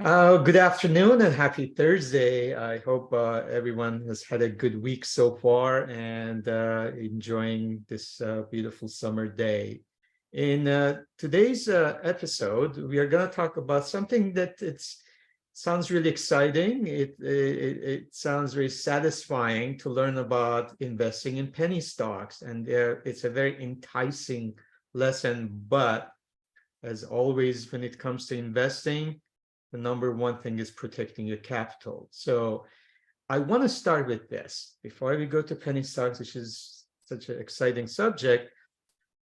Good afternoon and happy Thursday. I hope everyone has had a good week so far and enjoying this beautiful summer day. In today's episode, we are going to talk about something that it's sounds really exciting. It sounds very satisfying to learn about investing in penny stocks, and it's a very enticing lesson. But as always, when it comes to investing, the number one thing is protecting your capital. So I want to start with this before we go to penny stocks, which is such an exciting subject.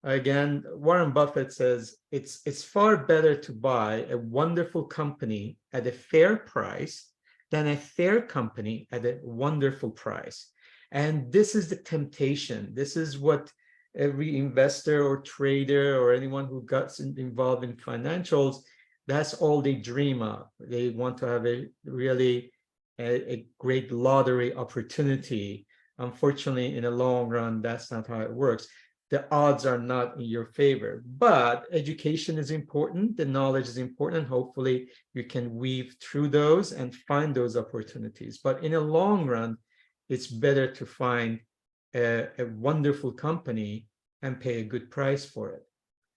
Again, Warren Buffett says it's far better to buy a wonderful company at a fair price than a fair company at a wonderful price. And this is the temptation. This is what every investor or trader or anyone who got involved in financials, that's all they dream of. They want to have a really a great lottery opportunity. Unfortunately, in the long run, that's not how it works. The odds are not in your favor, but education is important. The knowledge is important. Hopefully you can weave through those and find those opportunities. But in the long run, it's better to find a wonderful company and pay a good price for it.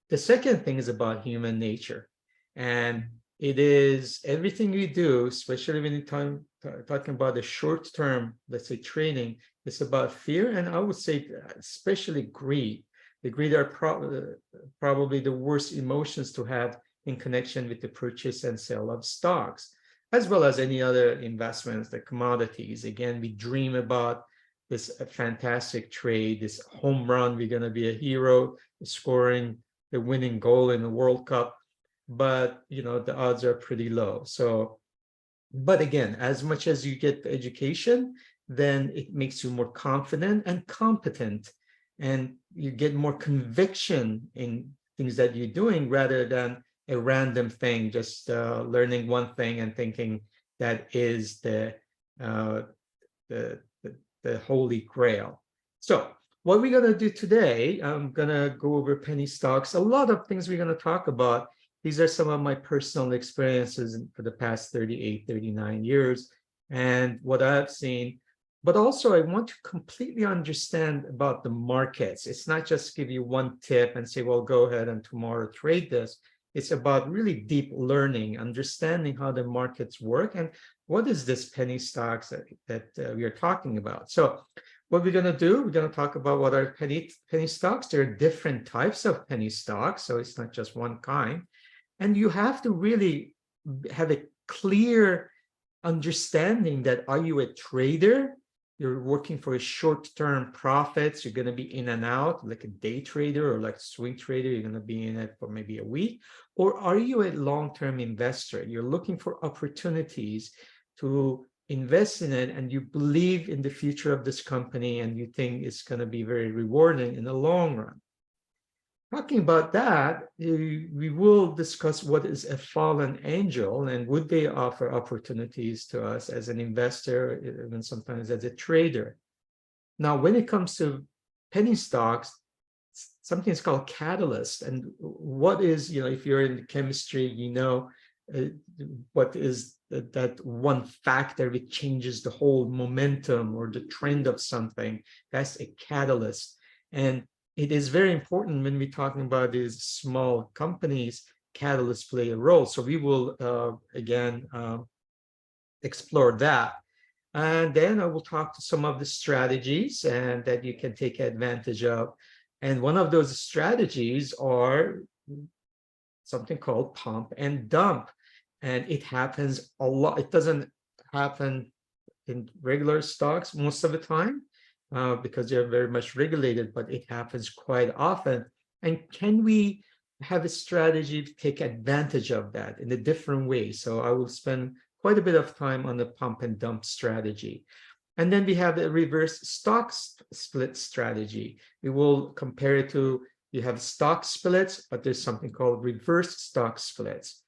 The second thing is about human nature. And it is everything we do, especially when you're talking about the short term, let's say trading, it's about fear. And I would say, especially greed. The greed are probably the worst emotions to have in connection with the purchase and sale of stocks, as well as any other investments, the commodities. Again, we dream about this fantastic trade, this home run. We're going to be a hero, scoring the winning goal in the World Cup. But the odds are pretty low. So, but again, as much as you get the education, then it makes you more confident and competent, and you get more conviction in things that you're doing rather than a random thing, just learning one thing and thinking that is the holy grail. So what we're going to do today, I'm going to go over penny stocks. A lot of things we're going to talk about. These are some of my personal experiences for the past 38, 39 years and what I've seen. But also I want to completely understand about the markets. It's not just give you one tip and say, well, go ahead and tomorrow trade this. It's about really deep learning, understanding how the markets work and what is this penny stocks that we are talking about. So what we're going to do, we're going to talk about what are penny stocks. There are different types of penny stocks, so it's not just one kind. And you have to really have a clear understanding that are you a trader? You're working for a short-term profits. You're going to be in and out like a day trader or like a swing trader. You're going to be in it for maybe a week. Or are you a long-term investor? You're looking for opportunities to invest in it and you believe in the future of this company and you think it's going to be very rewarding in the long run. Talking about that, we will discuss what is a fallen angel and would they offer opportunities to us as an investor, even sometimes as a trader. Now, when it comes to penny stocks, something is called catalyst. And what is, if you're in chemistry, what is that one factor which changes the whole momentum or the trend of something. That's a catalyst. And it is very important when we're talking about these small companies, catalysts play a role. So we will, again, explore that. And then I will talk to some of the strategies and that you can take advantage of. And one of those strategies are something called pump and dump. And it happens a lot. It doesn't happen in regular stocks most of the time. Because they're very much regulated, but it happens quite often. And can we have a strategy to take advantage of that in a different way? So I will spend quite a bit of time on the pump and dump strategy. And then we have the reverse stock split strategy. We will compare it to, you have stock splits, but there's something called reverse stock splits.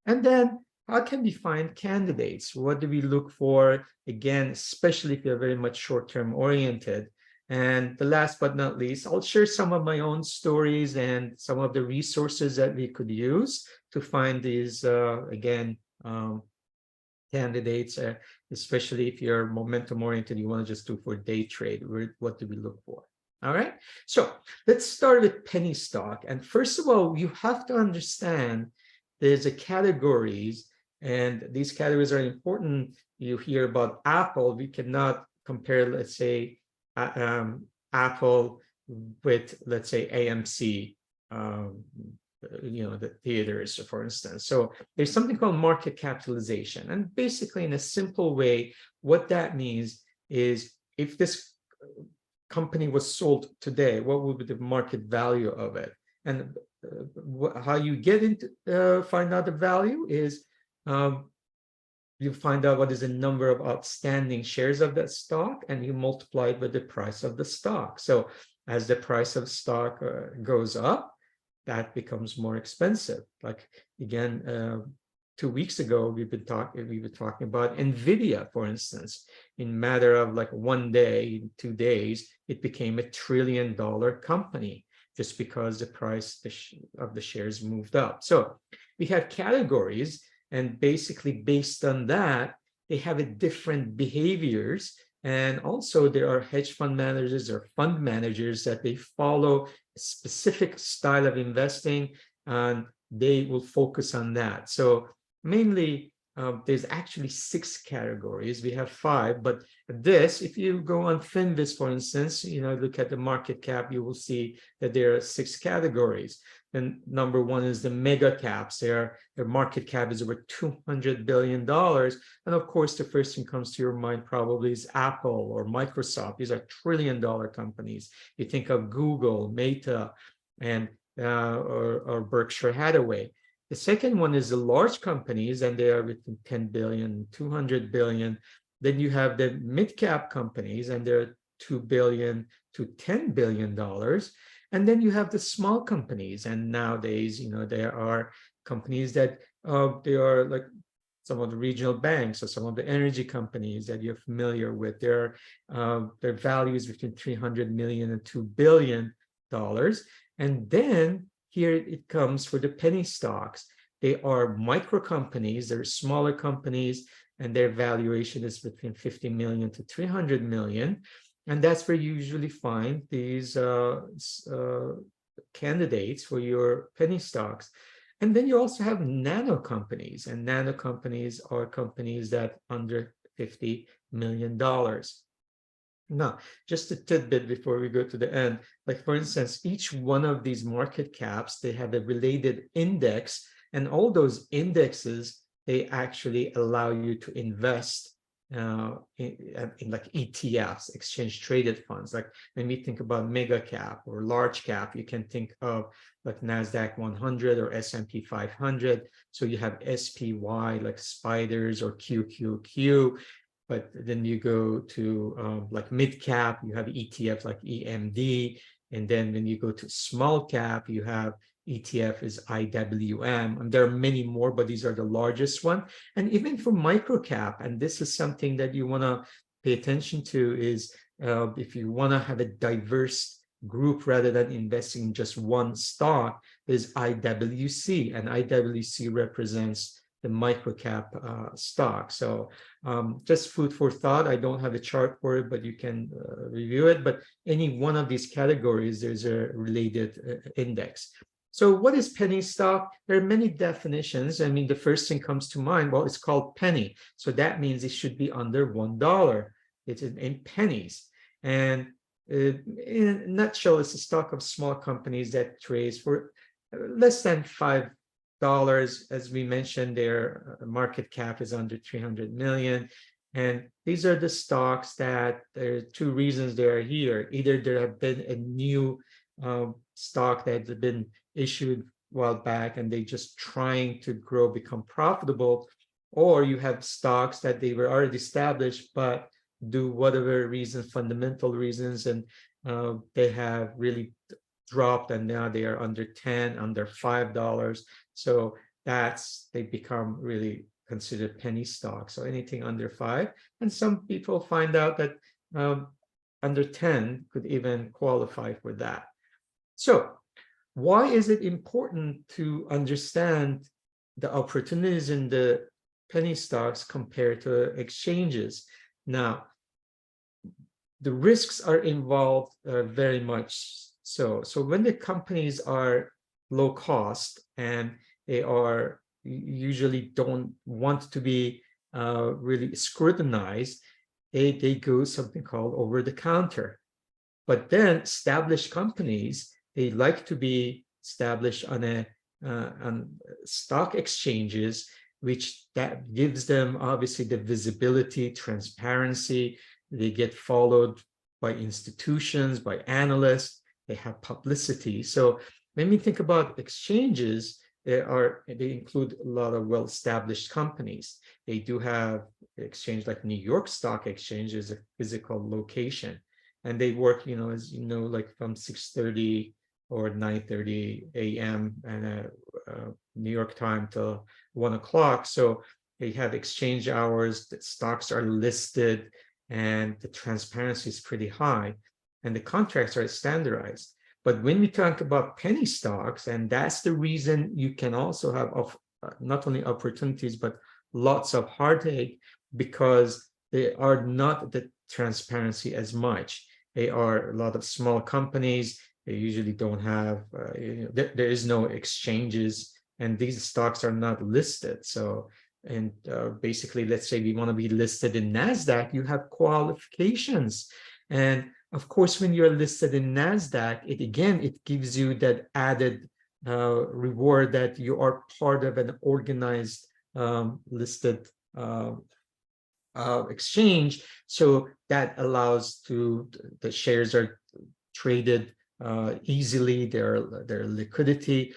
And then how can we find candidates? What do we look for? Again, especially if you're very much short-term oriented. And the last but not least, I'll share some of my own stories and some of the resources that we could use to find these, candidates, especially if you're momentum oriented, you want to just do for day trade. What do we look for? All right, so let's start with penny stock. And first of all, you have to understand there's a categories, and these categories are important. You hear about Apple. We cannot compare, let's say, Apple with, let's say, AMC, the theaters, for instance. So there's something called market capitalization. And basically, in a simple way, what that means is if this company was sold today, what would be the market value of it? And how you get into find out the value is you find out what is the number of outstanding shares of that stock, and you multiply it with the price of the stock. So as the price of stock goes up, that becomes more expensive. Like again, 2 weeks ago, we were talking about NVIDIA, for instance. In matter of like 1 day, 2 days, it became $1 trillion company just because the price of the shares moved up. So we have categories, and basically based on that, they have a different behaviors. And also there are hedge fund managers or fund managers that they follow a specific style of investing, and they will focus on that. So mainly, there's actually 6 categories. We have 5, but this, if you go on Finviz, for instance, look at the market cap, you will see that there are 6 categories. And number 1 is the mega caps. Their market cap is over $200 billion. And of course, the first thing comes to your mind probably is Apple or Microsoft. These are $1 trillion companies. You think of Google, Meta, and or Berkshire Hathaway. The second one is the large companies, and they are between 10 billion, 200 billion. Then you have the mid-cap companies, and they're $2 billion to $10 billion. And then you have the small companies. And nowadays, there are companies that they are like some of the regional banks or some of the energy companies that you're familiar with. Their value is between 300 million and $2 billion. And then here it comes for the penny stocks. They are micro companies, they're smaller companies, and their valuation is between 50 million to 300 million. And that's where you usually find these candidates for your penny stocks. And then you also have nano companies, and nano companies are companies that under $50 million. Now, just a tidbit before we go to the end, like for instance, each one of these market caps, they have a related index, and all those indexes, they actually allow you to invest in like ETFs, exchange traded funds. Like when we think about mega cap or large cap, you can think of like NASDAQ 100 or S&P 500. So you have SPY like spiders or QQQ. But then you go to like mid cap, you have ETF like EMD. And then when you go to small cap, you have ETF is IWM. And there are many more, but these are the largest one. And even for micro cap, and this is something that you want to pay attention to, is if you want to have a diverse group rather than investing in just one stock, there's IWC, and IWC represents the microcap stock. So just food for thought. I don't have a chart for it, but you can review it. But any one of these categories, there's a related index. So what is penny stock? There are many definitions. I mean, the first thing comes to mind, well, it's called penny. So that means it should be under $1. It's in pennies. And in a nutshell, it's a stock of small companies that trades for less than $5. As we mentioned, their market cap is under 300 million. And these are the stocks that there are 2 reasons they are here. Either there have been a new stock that had been issued a while back and they just trying to grow, become profitable, or you have stocks that they were already established, but do whatever reasons, fundamental reasons, and they have really dropped, and now they are under 10, under $5. So they become really considered penny stocks. So anything under 5, and some people find out that under 10 could even qualify for that. So why is it important to understand the opportunities in the penny stocks compared to exchanges. Now, the risks are involved very much so. So when the companies are low cost and they are usually don't want to be really scrutinized, they go something called over the counter. But then established companies, they like to be established on stock exchanges, which that gives them obviously the visibility, transparency. They get followed by institutions, by analysts. They have publicity. So when we think about exchanges, they include a lot of well-established companies. They do have exchange like New York Stock Exchange is a physical location. And they work, as you know, like from 6:30 or 9:30 a.m. and New York time till 1 o'clock. So they have exchange hours, the stocks are listed, and the transparency is pretty high, and the contracts are standardized. But when we talk about penny stocks, and that's the reason you can also have not only opportunities, but lots of heartache, because they are not the transparency as much. They are a lot of small companies. They usually don't have, there is no exchanges, and these stocks are not listed. So, and basically, let's say we want to be listed in NASDAQ, you have qualifications. And of course, when you're listed in NASDAQ, it gives you that added reward that you are part of an organized listed exchange. So that allows the shares are traded easily, their liquidity,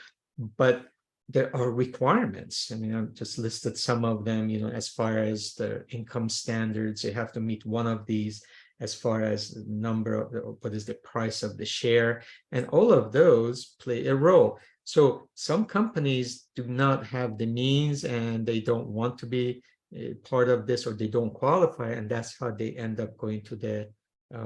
but there are requirements. I mean, I've just listed some of them, as far as the income standards, you have to meet one of these. As far as the number of what is the price of the share, and all of those play a role. So some companies do not have the means and they don't want to be part of this, or they don't qualify, and that's how they end up going to the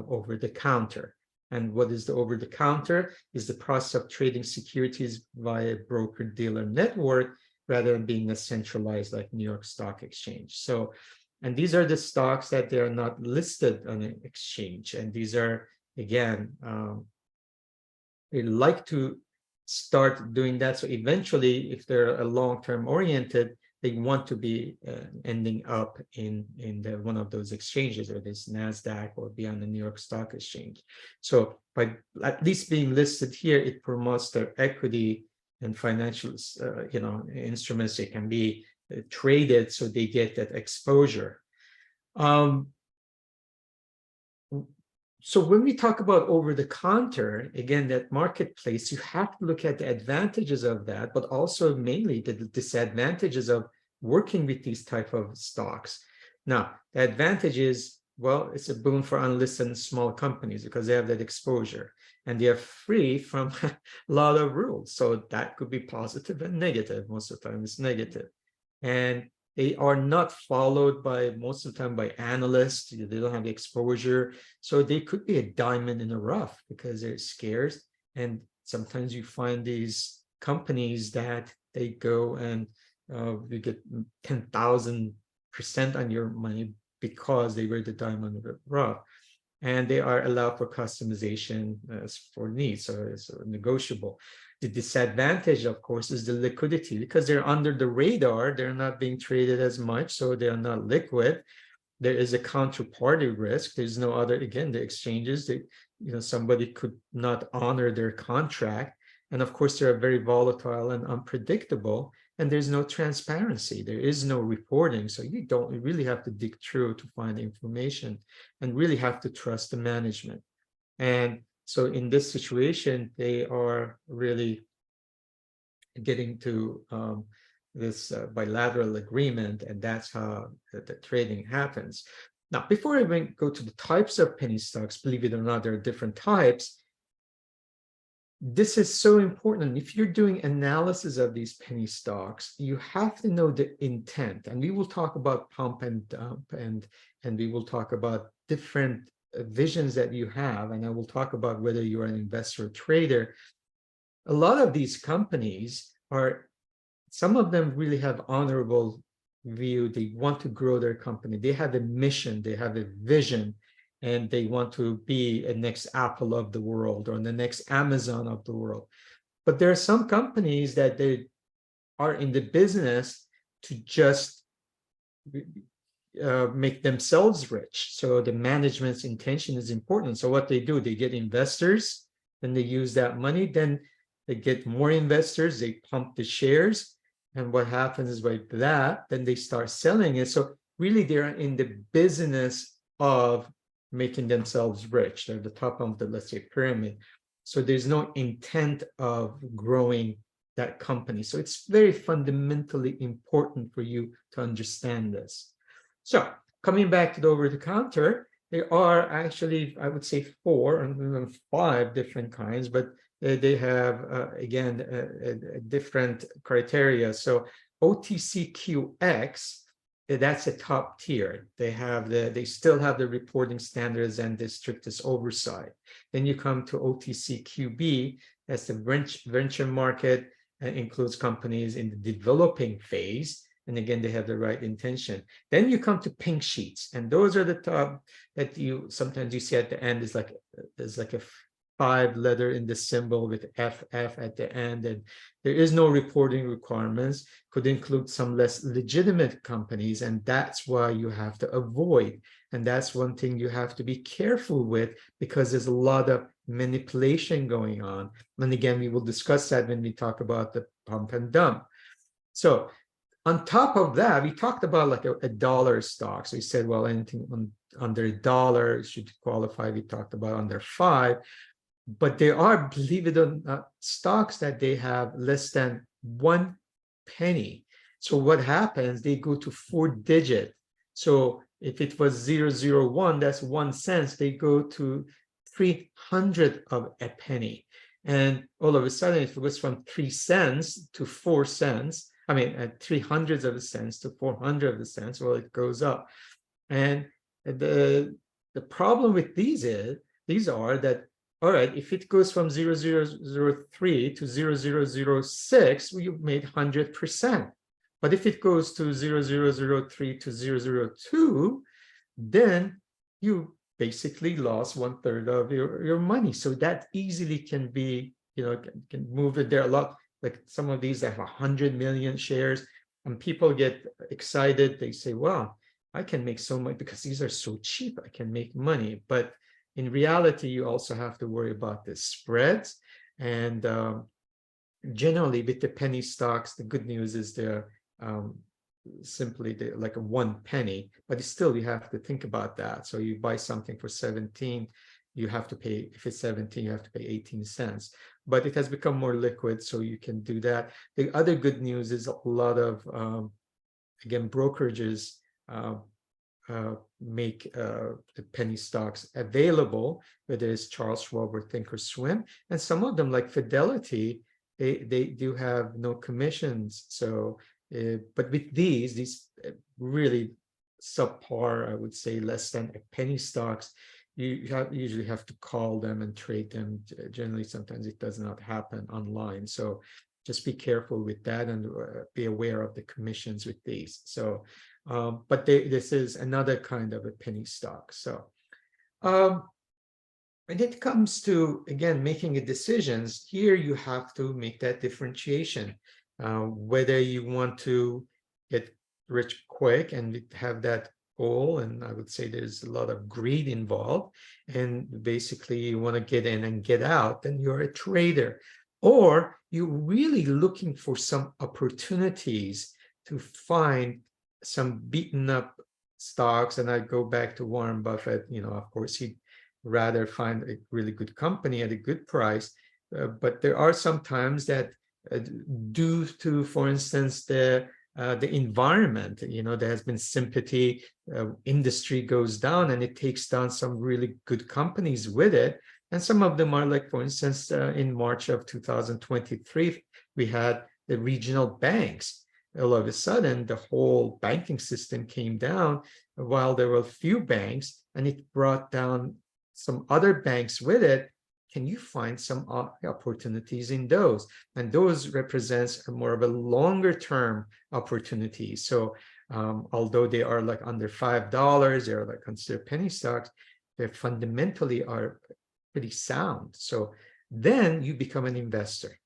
over the counter. And what is the over the counter is the process of trading securities via broker dealer network rather than being a centralized like New York Stock Exchange. So, and these are the stocks that they are not listed on an exchange. And these are, again, they like to start doing that. So eventually, if they're a long-term oriented, they want to be ending up in one of those exchanges, or this NASDAQ, or be on the New York Stock Exchange. So by at least being listed here, it promotes their equity and financial instruments. They can be traded, so they get that exposure. So when we talk about over the counter, again, that marketplace, you have to look at the advantages of that, but also mainly the disadvantages of working with these type of stocks. Now, the advantage is, well, it's a boon for unlisted small companies because they have that exposure and they are free from a lot of rules. So that could be positive and negative. Most of the time it's negative. And they are not followed by, most of the time, by analysts. They don't have the exposure. So they could be a diamond in the rough because they're scarce. And sometimes you find these companies that they go and you get 10,000% on your money because they were the diamond in the rough. And they are allowed for customization as for needs, so it's negotiable. The disadvantage, of course, is the liquidity, because they're under the radar, they're not being traded as much, so they're not liquid. There is a counterparty risk. There's no other, again, the exchanges, somebody could not honor their contract. And of course, they're very volatile and unpredictable, and there's no transparency. There is no reporting. So you really have to dig through to find information and really have to trust the management. And so in this situation, they are really getting to this bilateral agreement, and that's how the trading happens. Now, before I even go to the types of penny stocks, believe it or not, there are different types. This is so important. If you're doing analysis of these penny stocks, you have to know the intent. And we will talk about pump and dump, and we will talk about different visions that you have. And I will talk about whether you're an investor or trader. A lot of these companies some of them really have honorable view. They want to grow their company. They have a mission, they have a vision, and they want to be a next Apple of the world or the next Amazon of the world. But there are some companies that they are in the business to just make themselves rich. So the management's intention is important. So what they do, they get investors, then they use that money, then they get more investors, they pump the shares. And what happens is by that, then they start selling it. So really they're in the business of making themselves rich. They're the top of the, let's say, pyramid. So there's no intent of growing that company. So it's very fundamentally important for you to understand this. So coming back to the over-the-counter, there are actually, I would say, 4 and 5 different kinds, but they have, again, a different criteria. So OTCQX, that's a top tier. They still have the reporting standards and the strictest oversight. Then you come to OTCQB, that's the venture market, includes companies in the developing phase. And again, they have the right intention. Then you come to pink sheets, and those are the top that you sometimes you see at the end is like there's like a 5-letter in the symbol with FF at the end, and there is no reporting requirements. Could include some less legitimate companies, and that's why you have to avoid. And that's one thing you have to be careful with, because there's a lot of manipulation going on. And again, we will discuss that when we talk about the pump and dump. So on top of that, we talked about like a dollar stock. So we said, well, anything under $1 should qualify. We talked about under 5, but there are, believe it or not, stocks that they have less than 1 penny. So what happens? They go to 4-digit. So if it was 001, that's 1 cent. They go to 300 of a penny, and all of a sudden it goes from 3 cents to 4 cents. I mean, at 300 of a cents to 400 of a cents. Well, it goes up. And the problem with these are that, all right, if it goes from 0003 to 0006, well, you've made 100%. But if it goes to 0003 to 002, then you basically lost 1/3 of your money. So that easily can be, can move it. There are a lot, like some of these that have 100 million shares, and people get excited. They say, well, I can make so much because these are so cheap. I can make money. But in reality, you also have to worry about the spreads. And generally with the penny stocks, the good news is they're simply like a 1 penny, but still you have to think about that. So you buy something for 17, you have to pay, if it's 17, you have to pay 18 cents. But it has become more liquid, so you can do that. The other good news is a lot of, again, brokerages make the penny stocks available, whether it's Charles Schwab or Thinkorswim. And some of them, like Fidelity, they do have no commissions. So, but with these really subpar, I would say less than a penny stocks, you usually have to call them and trade them. Generally, sometimes it does not happen online. So just be careful with that and be aware of the commissions with these. So, but this is another kind of a penny stock. So, when it comes to, again, making decisions, here you have to make that differentiation. Whether you want to get rich quick and have that goal, and I would say there's a lot of greed involved, and basically you want to get in and get out, then you're a trader. Or you're really looking for some opportunities to find some beaten up stocks. And I go back to Warren Buffett, of course, he'd rather find a really good company at a good price. But there are some times that due to, for instance, the environment, there has been sympathy, industry goes down and it takes down some really good companies with it. And some of them are like, for instance, in March of 2023, we had the regional banks. All of a sudden, the whole banking system came down while there were few banks, and it brought down some other banks with it. can you find some opportunities in those? And those represents more of a longer term opportunity. So although they are like under $5, they're like considered penny stocks, they fundamentally are pretty sound. So then you become an investor.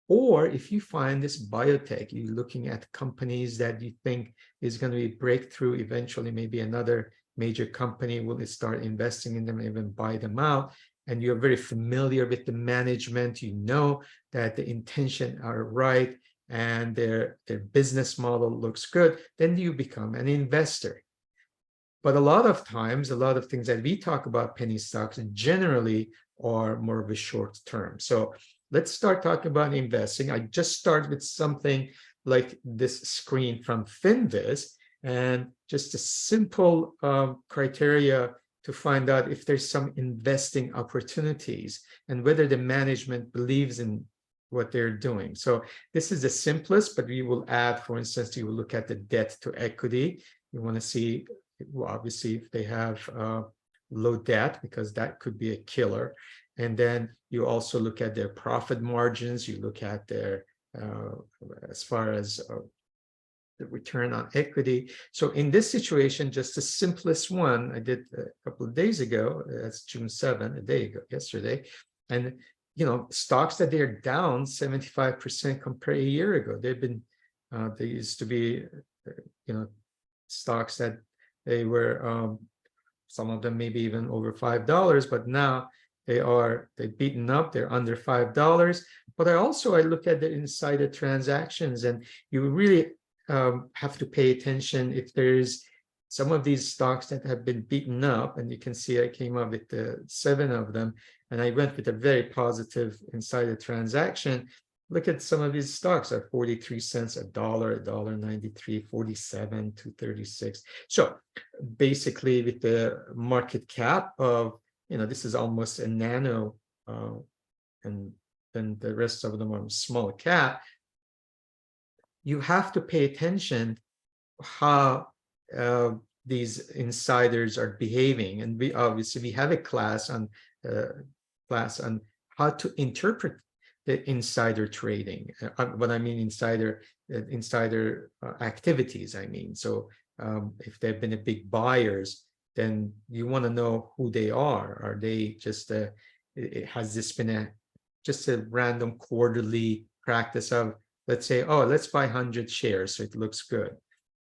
Or if you find this biotech, you're looking at companies that you think is going to be breakthrough eventually, maybe another major company will start investing in them, even buy them out, and you're very familiar with the management, you know that the intention are right and their business model looks good, then you become an investor. But a lot of times, a lot of things that we talk about penny stocks generally are more of a short term. So let's start talking about investing. I just start with something like this screen from Finviz, and just a simple criteria to find out if there's some investing opportunities and whether the management believes in what they're doing. So this is the simplest, but we will add, for instance, you will look at the debt to equity. You want to see, well, obviously, if they have low debt, because that could be a killer. And then you also look at their profit margins. You look at their, as far as the return on equity. So in this situation, just the simplest one I did a couple of days ago, that's June 7, a day ago, yesterday. And, you know, stocks that they're down 75% compared to a year ago. They've been, they used to be, you know, stocks that they were, some of them maybe even over $5, but now they've beaten up, they're under $5. But I look at the insider transactions, and you really have to pay attention if there's some of these stocks that have been beaten up, and you can see I came up with the 7 of them, and I went with a very positive insider transaction. Look at some of these stocks are 43 cents, $1, $1.93, 47, 236. So basically with the market cap of, you know, this is almost a nano, and then the rest of them are small cap. You have to pay attention how these insiders are behaving, and we have a class on how to interpret the insider trading. What I mean insider activities. I mean, so if they've been a big buyers, then you want to know who they are. Are they just has this been just a random quarterly practice of, let's say, oh, let's buy 100 shares so it looks good,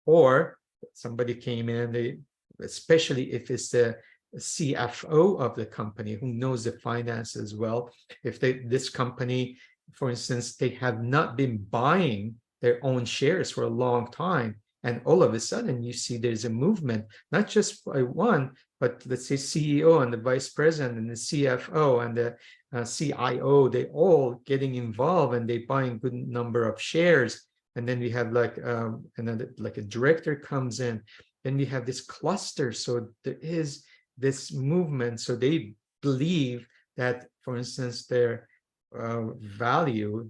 or somebody came in, especially if it's the CFO of the company who knows the finances well. If this company, for instance, they have not been buying their own shares for a long time, and all of a sudden you see there's a movement, not just by one, but let's say CEO and the vice president and the CFO and the CIO, they all getting involved and they buying good number of shares. And then we have like another, like a director comes in, then we have this cluster. So there is this movement. So they believe that, for instance, their value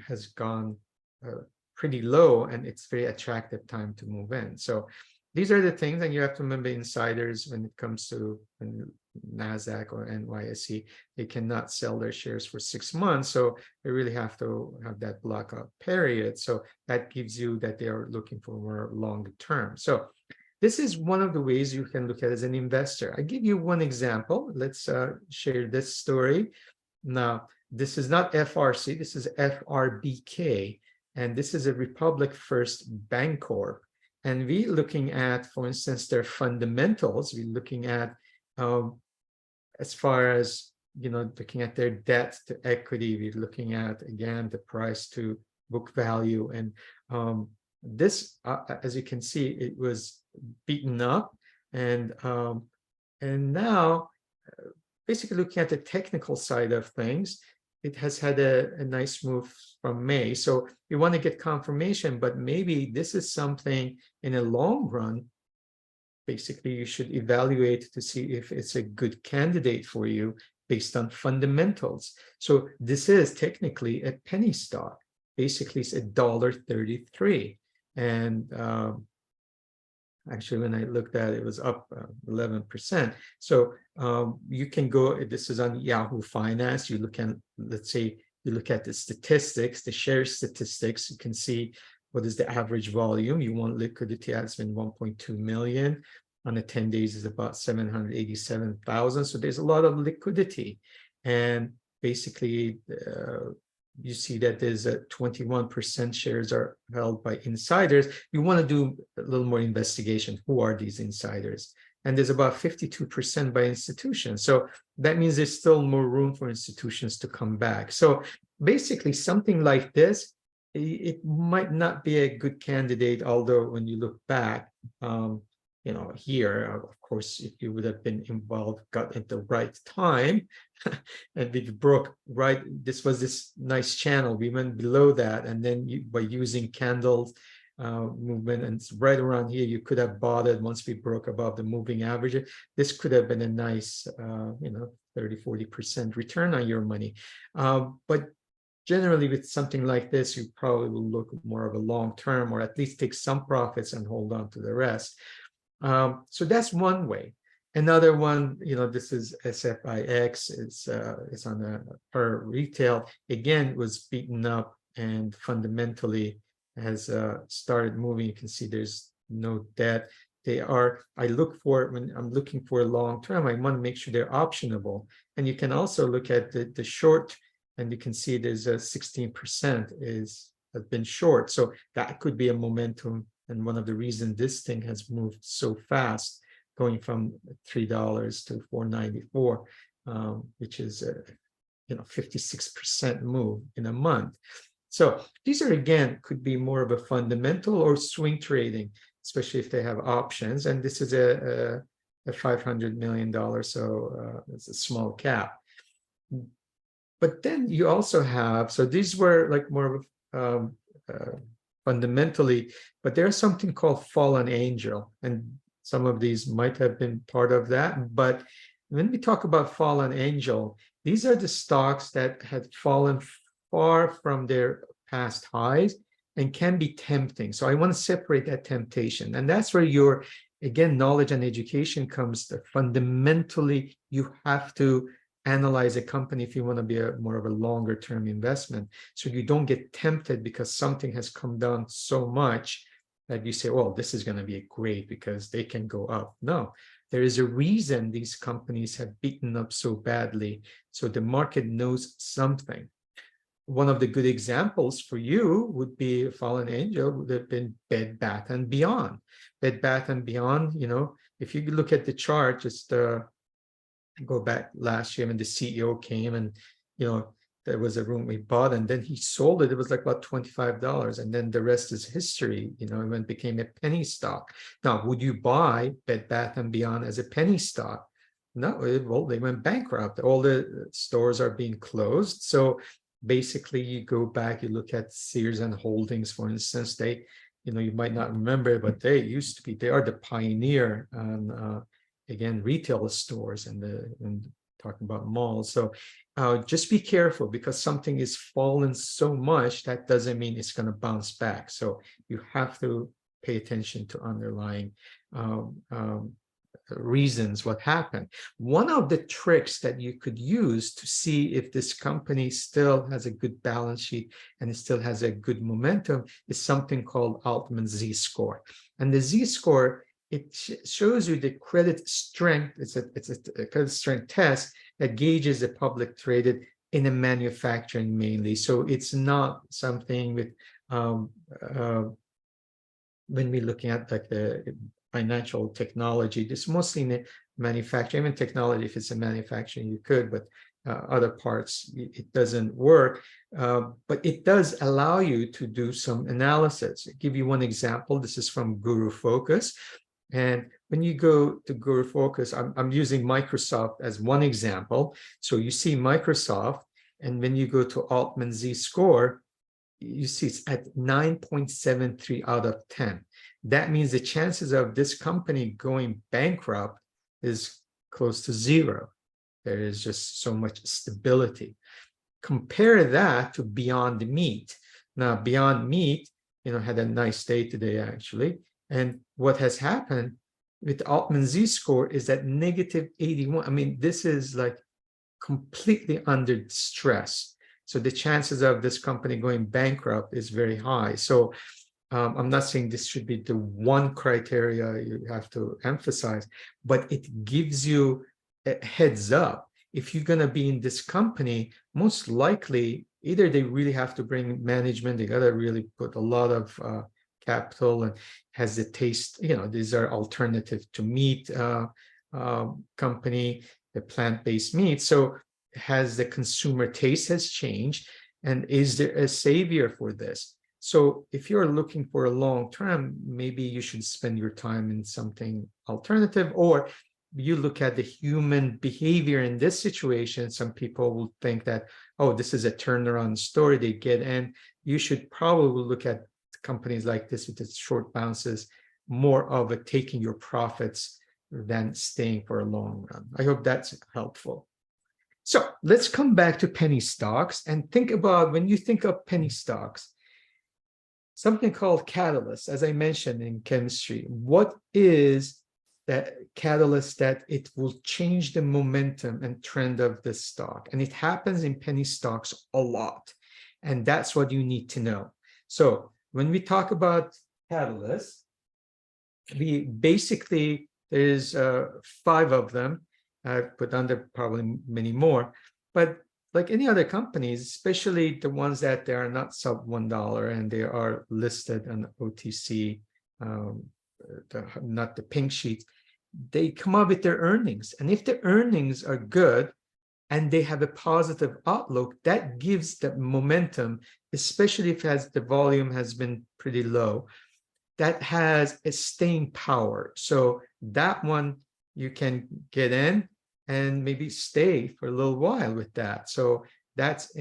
has gone pretty low, and it's very attractive time to move in. So these are the things, and you have to remember insiders when it comes to NASDAQ or NYSE, they cannot sell their shares for 6 months. So they really have to have that blackout period. So that gives you that they are looking for more longer term. So this is one of the ways you can look at it as an investor. I give you one example. Let's share this story. Now, this is not FRC, this is FRBK, and this is a Republic First Bancorp. And we're looking at, for instance, their fundamentals. We're looking at, as far as, you know, looking at their debt to equity. We're looking at, again, the price to book value. And this, as you can see, it was beaten up. And now, basically looking at the technical side of things, it has had a nice move from May. So we want to get confirmation, but maybe this is something in a long run, basically you should evaluate to see if it's a good candidate for you based on fundamentals. So this is technically a penny stock. Basically it's $1.33. And Actually, when I looked at it, it was up 11%. So you can go, this is on Yahoo Finance. You look at, let's say, you look at the statistics, the share statistics, you can see what is the average volume. You want liquidity has been 1.2 million. On the 10 days is about 787,000. So there's a lot of liquidity. And basically, you see that there's a 21% shares are held by insiders. You want to do a little more investigation. Who are these insiders? And there's about 52% by institutions. So that means there's still more room for institutions to come back. So basically, something like this, it might not be a good candidate, although when you look back, you know, here, of course, if you would have been involved, got at the right time, and we broke right, this was this nice channel. We went below that, and then by using candles movement, and it's right around here, you could have bought it once we broke above the moving average. This could have been a nice, you know, 30–40% return on your money. But generally, with something like this, you probably will look more of a long term, or at least take some profits and hold on to the rest. So that's one way. Another one, you know, this is SFIX. It's on a per retail. Again, was beaten up and fundamentally has started moving. You can see there's no debt. They are. I look for, when I'm looking for a long term, I want to make sure they're optionable. And you can also look at the short, and you can see there's a 16% has been short. So that could be a momentum. And one of the reasons this thing has moved so fast, going from $3 to $4.94, which is a, you know, 56% move in a month. So these are, again, could be more of a fundamental or swing trading, especially if they have options. And this is a $500 million, so it's a small cap. But then you also have, so these were like more of fundamentally, but there's something called fallen angel, and some of these might have been part of that. But when we talk about fallen angel, these are the stocks that had fallen far from their past highs and can be tempting. So I want to separate that temptation, and that's where your, again, knowledge and education comes. That fundamentally you have to analyze a company if you want to be a more of a longer term investment, so you don't get tempted because something has come down so much that you say, well, this is going to be great because they can go up. No, there is a reason these companies have beaten up so badly. So the market knows something. One of the good examples for you would be a fallen angel, would have been Bed Bath and Beyond. Bed Bath and Beyond, you know, if you look at the chart, just go back last year when the CEO came, and you know, there was a room we bought, and then he sold it. It was like about $25, and then the rest is history. You know, it became a penny stock. Now, would you buy Bed Bath and Beyond as a penny stock? No, well, they went bankrupt. All the stores are being closed. So basically, you go back, you look at Sears and Holdings, for instance. They, you know, you might not remember, but they used to be, they are the pioneer on again, retail stores and talking about malls. So just be careful, because something is fallen so much, that doesn't mean it's going to bounce back. So you have to pay attention to underlying reasons what happened. One of the tricks that you could use to see if this company still has a good balance sheet and it still has a good momentum is something called Altman Z-score. And the Z-score, it shows you the credit strength. It's a credit strength test that gauges the public traded in a manufacturing mainly. So it's not something with when we're looking at like the financial technology. This mostly in the manufacturing, even technology. If it's a manufacturing, you could, but other parts it doesn't work. But it does allow you to do some analysis. I'll give you one example. This is from Guru Focus. And when you go to Guru Focus, I'm using Microsoft as one example. So you see Microsoft, and when you go to Altman Z-score, you see it's at 9.73 out of 10. That means the chances of this company going bankrupt is close to zero. There is just so much stability. Compare that to Beyond Meat. Now, Beyond Meat, you know, had a nice day today, actually. And what has happened with Altman Z-score is that negative 81. I mean, this is like completely under stress. So the chances of this company going bankrupt is very high. So I'm not saying this should be the one criteria you have to emphasize, but it gives you a heads up. If you're going to be in this company, most likely either they really have to bring management, they got to really put a lot of capital and has the taste, these are alternative to meat company, the plant-based meat. So has the consumer taste has changed, and is there a savior for this? So if you're looking for a long term, maybe you should spend your time in something alternative, or you look at the human behavior in this situation. Some people will think that, oh, this is a turnaround story, they get in. You should probably look at companies like this with its short bounces, more of a taking your profits than staying for a long run. I hope that's helpful. So let's come back to penny stocks and think about, when you think of penny stocks, something called catalyst, as I mentioned in chemistry. What is that catalyst that it will change the momentum and trend of the stock? And it happens in penny stocks a lot. And that's what you need to know. So when we talk about catalysts, we basically, there's 5 of them. I've put under probably many more, but like any other companies, especially the ones that they are not sub $1 and they are listed on OTC, not the pink sheets, they come up with their earnings. And if the earnings are good and they have a positive outlook, that gives the momentum, especially if the volume has been pretty low, that has a staying power. So that one you can get in and maybe stay for a little while with that. So that's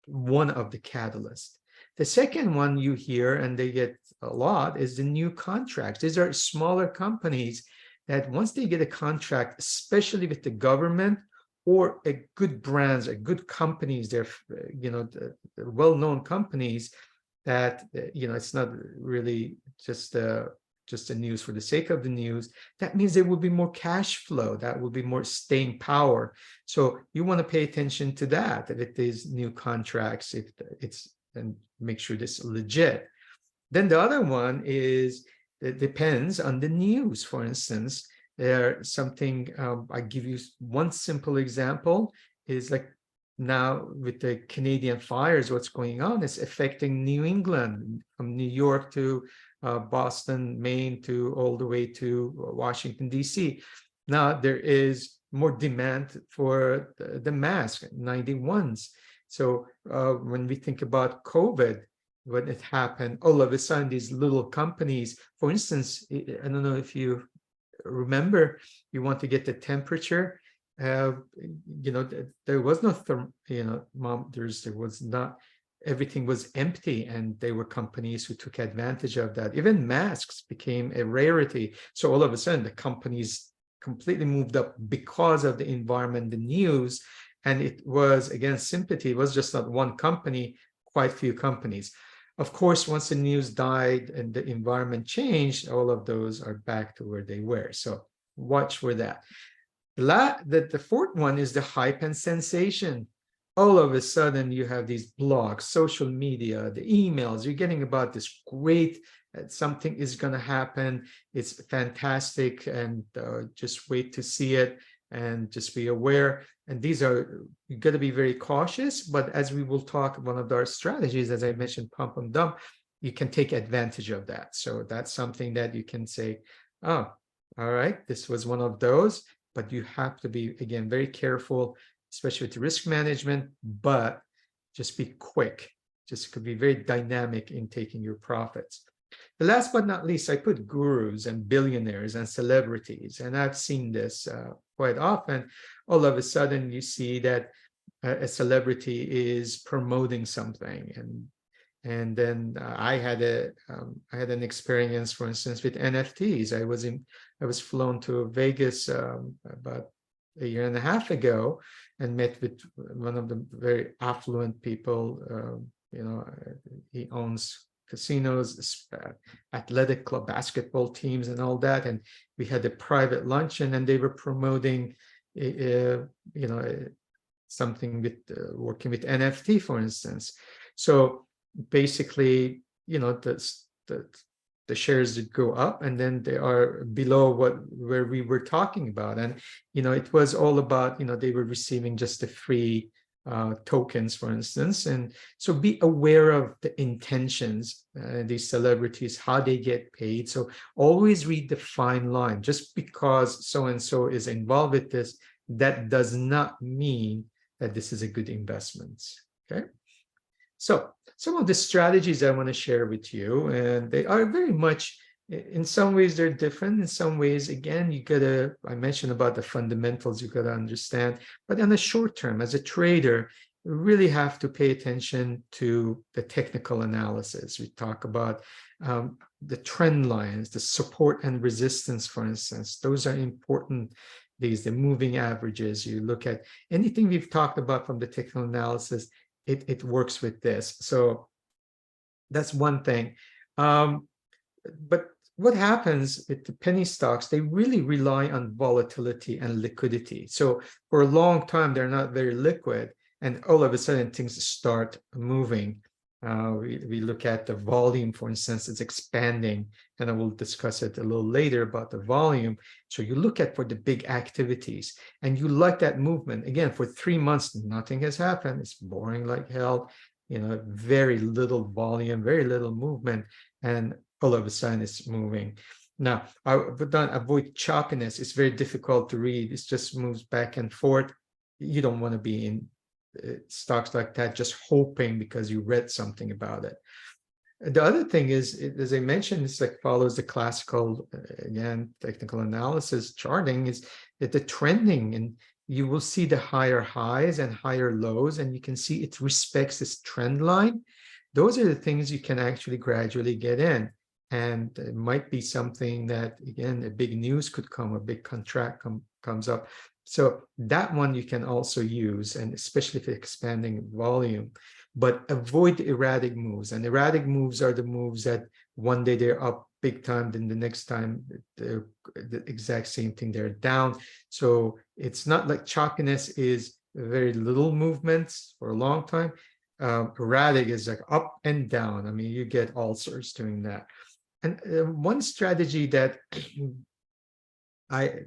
one of the catalysts. The second one you hear, and they get a lot, is the new contracts. These are smaller companies that once they get a contract, especially with the government or a good brands, a good companies, they're the well-known companies that it's not really just the news for the sake of the news. That means there will be more cash flow, that will be more staying power. So you want to pay attention to that, if there's new contracts, if it's, and make sure this is legit. Then the other one is, it depends on the news. For instance, there's something, I give you one simple example, is like now with the Canadian fires, what's going on is affecting New England, from New York to Boston, Maine, to all the way to Washington, D.C. Now there is more demand for the mask, 91s. So when we think about COVID, when it happened, all of a sudden these little companies, for instance, I don't know if you remember, you want to get the temperature, there was no there was not, everything was empty, and there were companies who took advantage of that. Even masks became a rarity. So all of a sudden the companies completely moved up because of the environment, the news, and it was, again, sympathy. It was just not one company, quite few companies. Of course, once the news died and the environment changed, all of those are back to where they were. So watch for that. The fourth one is the hype and sensation. All of a sudden, you have these blogs, social media, the emails, you're getting about this great, something is going to happen. It's fantastic, and just wait to see it, and just be aware. And these are, you got to be very cautious, but as we will talk, one of our strategies, as I mentioned, pump and dump, you can take advantage of that. So that's something that you can say, oh, all right, this was one of those, but you have to be, again, very careful, especially with risk management, but just be quick. Just could be very dynamic in taking your profits. The last but not least, I put gurus and billionaires and celebrities, and I've seen this quite often. All of a sudden, you see that a celebrity is promoting something, and then I had an experience, for instance, with NFTs. I was flown to Vegas about a year and a half ago and met with one of the very affluent people. He owns casinos, athletic club, basketball teams, and all that. And we had a private luncheon, and they were promoting, something with working with NFT, for instance. So basically, the shares that go up, and then they are below where we were talking about. And it was all about, they were receiving just the free tokens, for instance. And so be aware of the intentions, these celebrities, how they get paid. So always read the fine line. Just because so and so is involved with this, that does not mean that this is a good investment. Okay. So some of the strategies I want to share with you, and they are very much, in some ways they're different. In some ways, again, I mentioned about the fundamentals, you got to understand. But in the short term, as a trader, you really have to pay attention to the technical analysis. We talk about the trend lines, the support and resistance, for instance. Those are important. The moving averages. You look at anything we've talked about from the technical analysis, it works with this. So that's one thing. But what happens with the penny stocks, they really rely on volatility and liquidity. So for a long time, they're not very liquid, and all of a sudden things start moving. We look at the volume, for instance, it's expanding, and I will discuss it a little later about the volume. So you look at for the big activities, and you like that movement. Again, for 3 months, nothing has happened. It's boring like hell, very little volume, very little movement, and all of a sudden it's moving. Now, I would not avoid choppiness. It's very difficult to read. It just moves back and forth. You don't want to be in stocks like that just hoping because you read something about it. The other thing is, as I mentioned, it's like follows the classical, again, technical analysis charting, is that the trending, and you will see the higher highs and higher lows, and you can see it respects this trend line. Those are the things you can actually gradually get in. And it might be something that, again, a big news could come, a big contract comes up. So that one you can also use, and especially if expanding volume, but avoid erratic moves. And erratic moves are the moves that one day they're up big time, then the next time they're the exact same thing, they're down. So it's not like choppiness is very little movements for a long time. Erratic is like up and down. I mean, you get ulcers doing that. And one strategy that I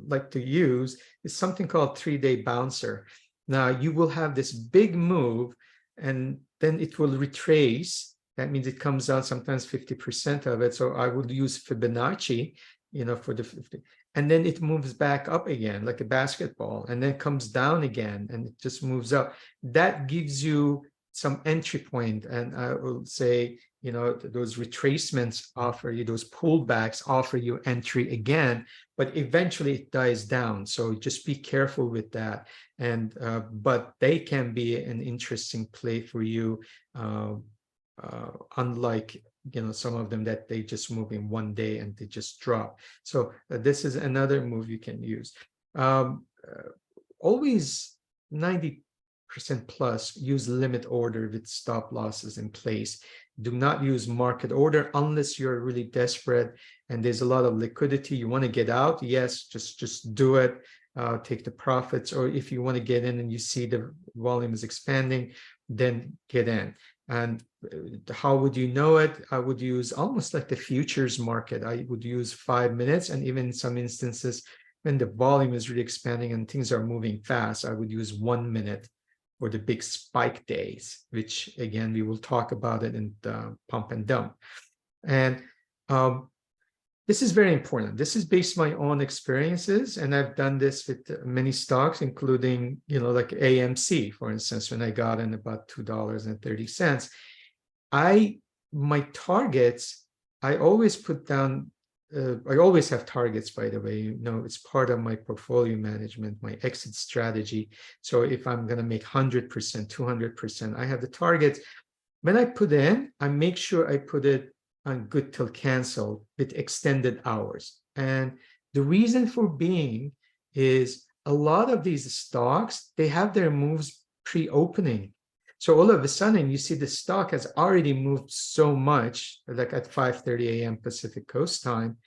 like to use is something called 3-day bouncer. Now you will have this big move, and then it will retrace. That means it comes out sometimes 50% of it. So I would use Fibonacci, for the 50, and then it moves back up again like a basketball, and then comes down again, and it just moves up. That gives you some entry point, and I will say, those retracements offer you, those pullbacks offer you entry again, but eventually it dies down. So just be careful with that. And but they can be an interesting play for you, unlike some of them that they just move in one day and they just drop. So this is another move you can use. Always 90% plus use limit order with stop losses in place. Do not use market order unless you're really desperate and there's a lot of liquidity. You want to get out, yes, just do it. Take the profits. Or if you want to get in and you see the volume is expanding, then get in. And how would you know it? I would use almost like the futures market. I would use 5 minutes, and even in some instances when the volume is really expanding and things are moving fast, I would use 1 minute for the big spike days, which again, we will talk about it in the pump and dump. And this is very important. This is based on my own experiences, and I've done this with many stocks, including, like AMC, for instance, when I got in about $2.30. My targets, I always put down, I always have targets, by the way, it's part of my portfolio management, my exit strategy. So if I'm going to make 100%, 200%, I have the targets. When I put in, I make sure I put it on good till cancel with extended hours. And the reason for being is a lot of these stocks, they have their moves pre-opening. So all of a sudden, you see the stock has already moved so much, like at 5:30 a.m. Pacific Coast time,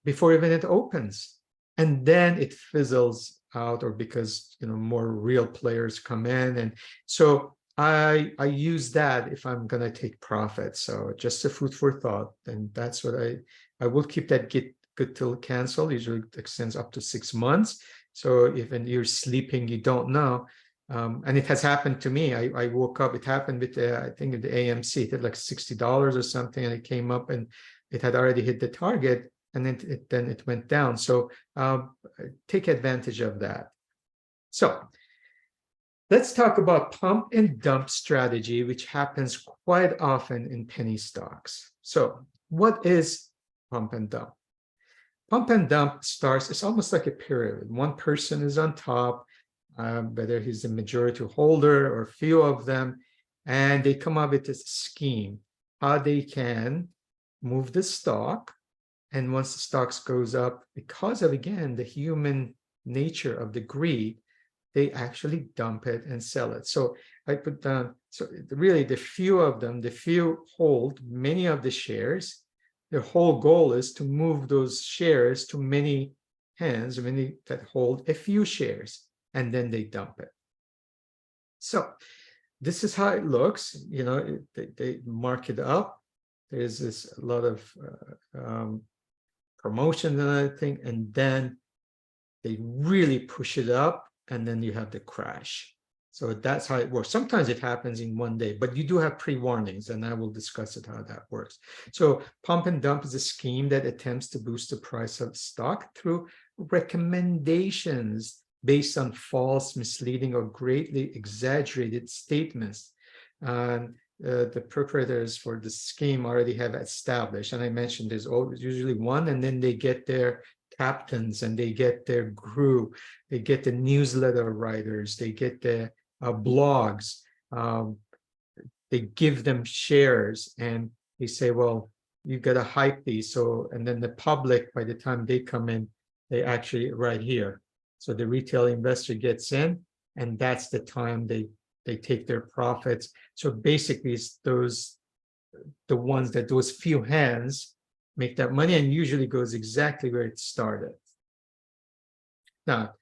before even it opens. And then it fizzles out, or because more real players come in. And so I use that if I'm going to take profit. So just a food for thought. And that's what I will keep that good till cancel. Usually it extends up to 6 months. So even you're sleeping, you don't know. And it has happened to me. I woke up, it happened with I think the AMC, it had like $60 or something, and it came up and it had already hit the target, and then it went down. So take advantage of that. So let's talk about pump and dump strategy, which happens quite often in penny stocks. So what is pump and dump? Pump and dump starts, it's almost like a pyramid. One person is on top, whether he's a majority holder or a few of them, and they come up with this scheme, how they can move the stock. And once the stocks goes up, because of, again, the human nature of the greed, they actually dump it and sell it. So I put down, so really the few of them, the few hold many of the shares. Their whole goal is to move those shares to many hands, many that hold a few shares, and then they dump it. So this is how it looks. They mark it up. There's this a lot of promotion and everything, and then they really push it up, and then you have the crash. So that's how it works. Sometimes it happens in one day, but you do have pre-warnings, and I will discuss it how that works. So pump and dump is a scheme that attempts to boost the price of stock through recommendations based on false, misleading, or greatly exaggerated statements. The preparators for the scheme already have established, and I mentioned there's always usually one, and then they get their captains, and they get their group, they get the newsletter writers, they get the blogs, they give them shares, and they say, well, you got to hype these. So, and then the public, by the time they come in, they actually right here. So the retail investor gets in, and that's the time they take their profits. So basically, it's the ones that those few hands make that money, and usually goes exactly where it started. Now,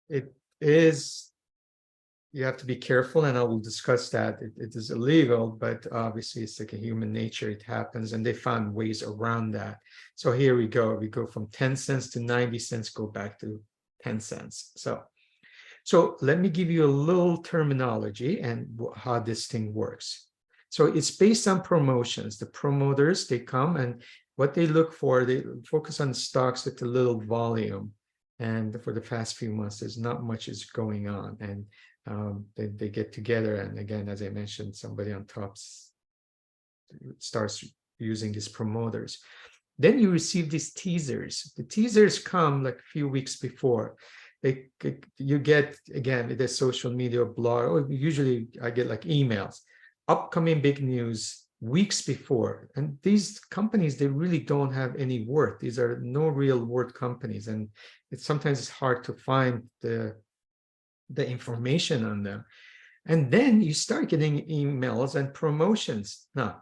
it is, you have to be careful, and I will discuss that. It is illegal, but obviously it's like a human nature. It happens, and they found ways around that. So here we go. We go from 10 cents to 90 cents, go back to 10 cents. So let me give you a little terminology and how this thing works. So it's based on promotions. The promoters, they come, and what they look for, they focus on stocks with a little volume. And for the past few months, there's not much is going on. And they get together. And again, as I mentioned, somebody on top starts using these promoters. Then you receive these teasers. The teasers come like a few weeks before. You get, again, the social media blog, or usually I get like emails, upcoming big news weeks before. And these companies, they really don't have any worth. These are no real worth companies. And sometimes it's hard to find the information on them. And then you start getting emails and promotions. Now,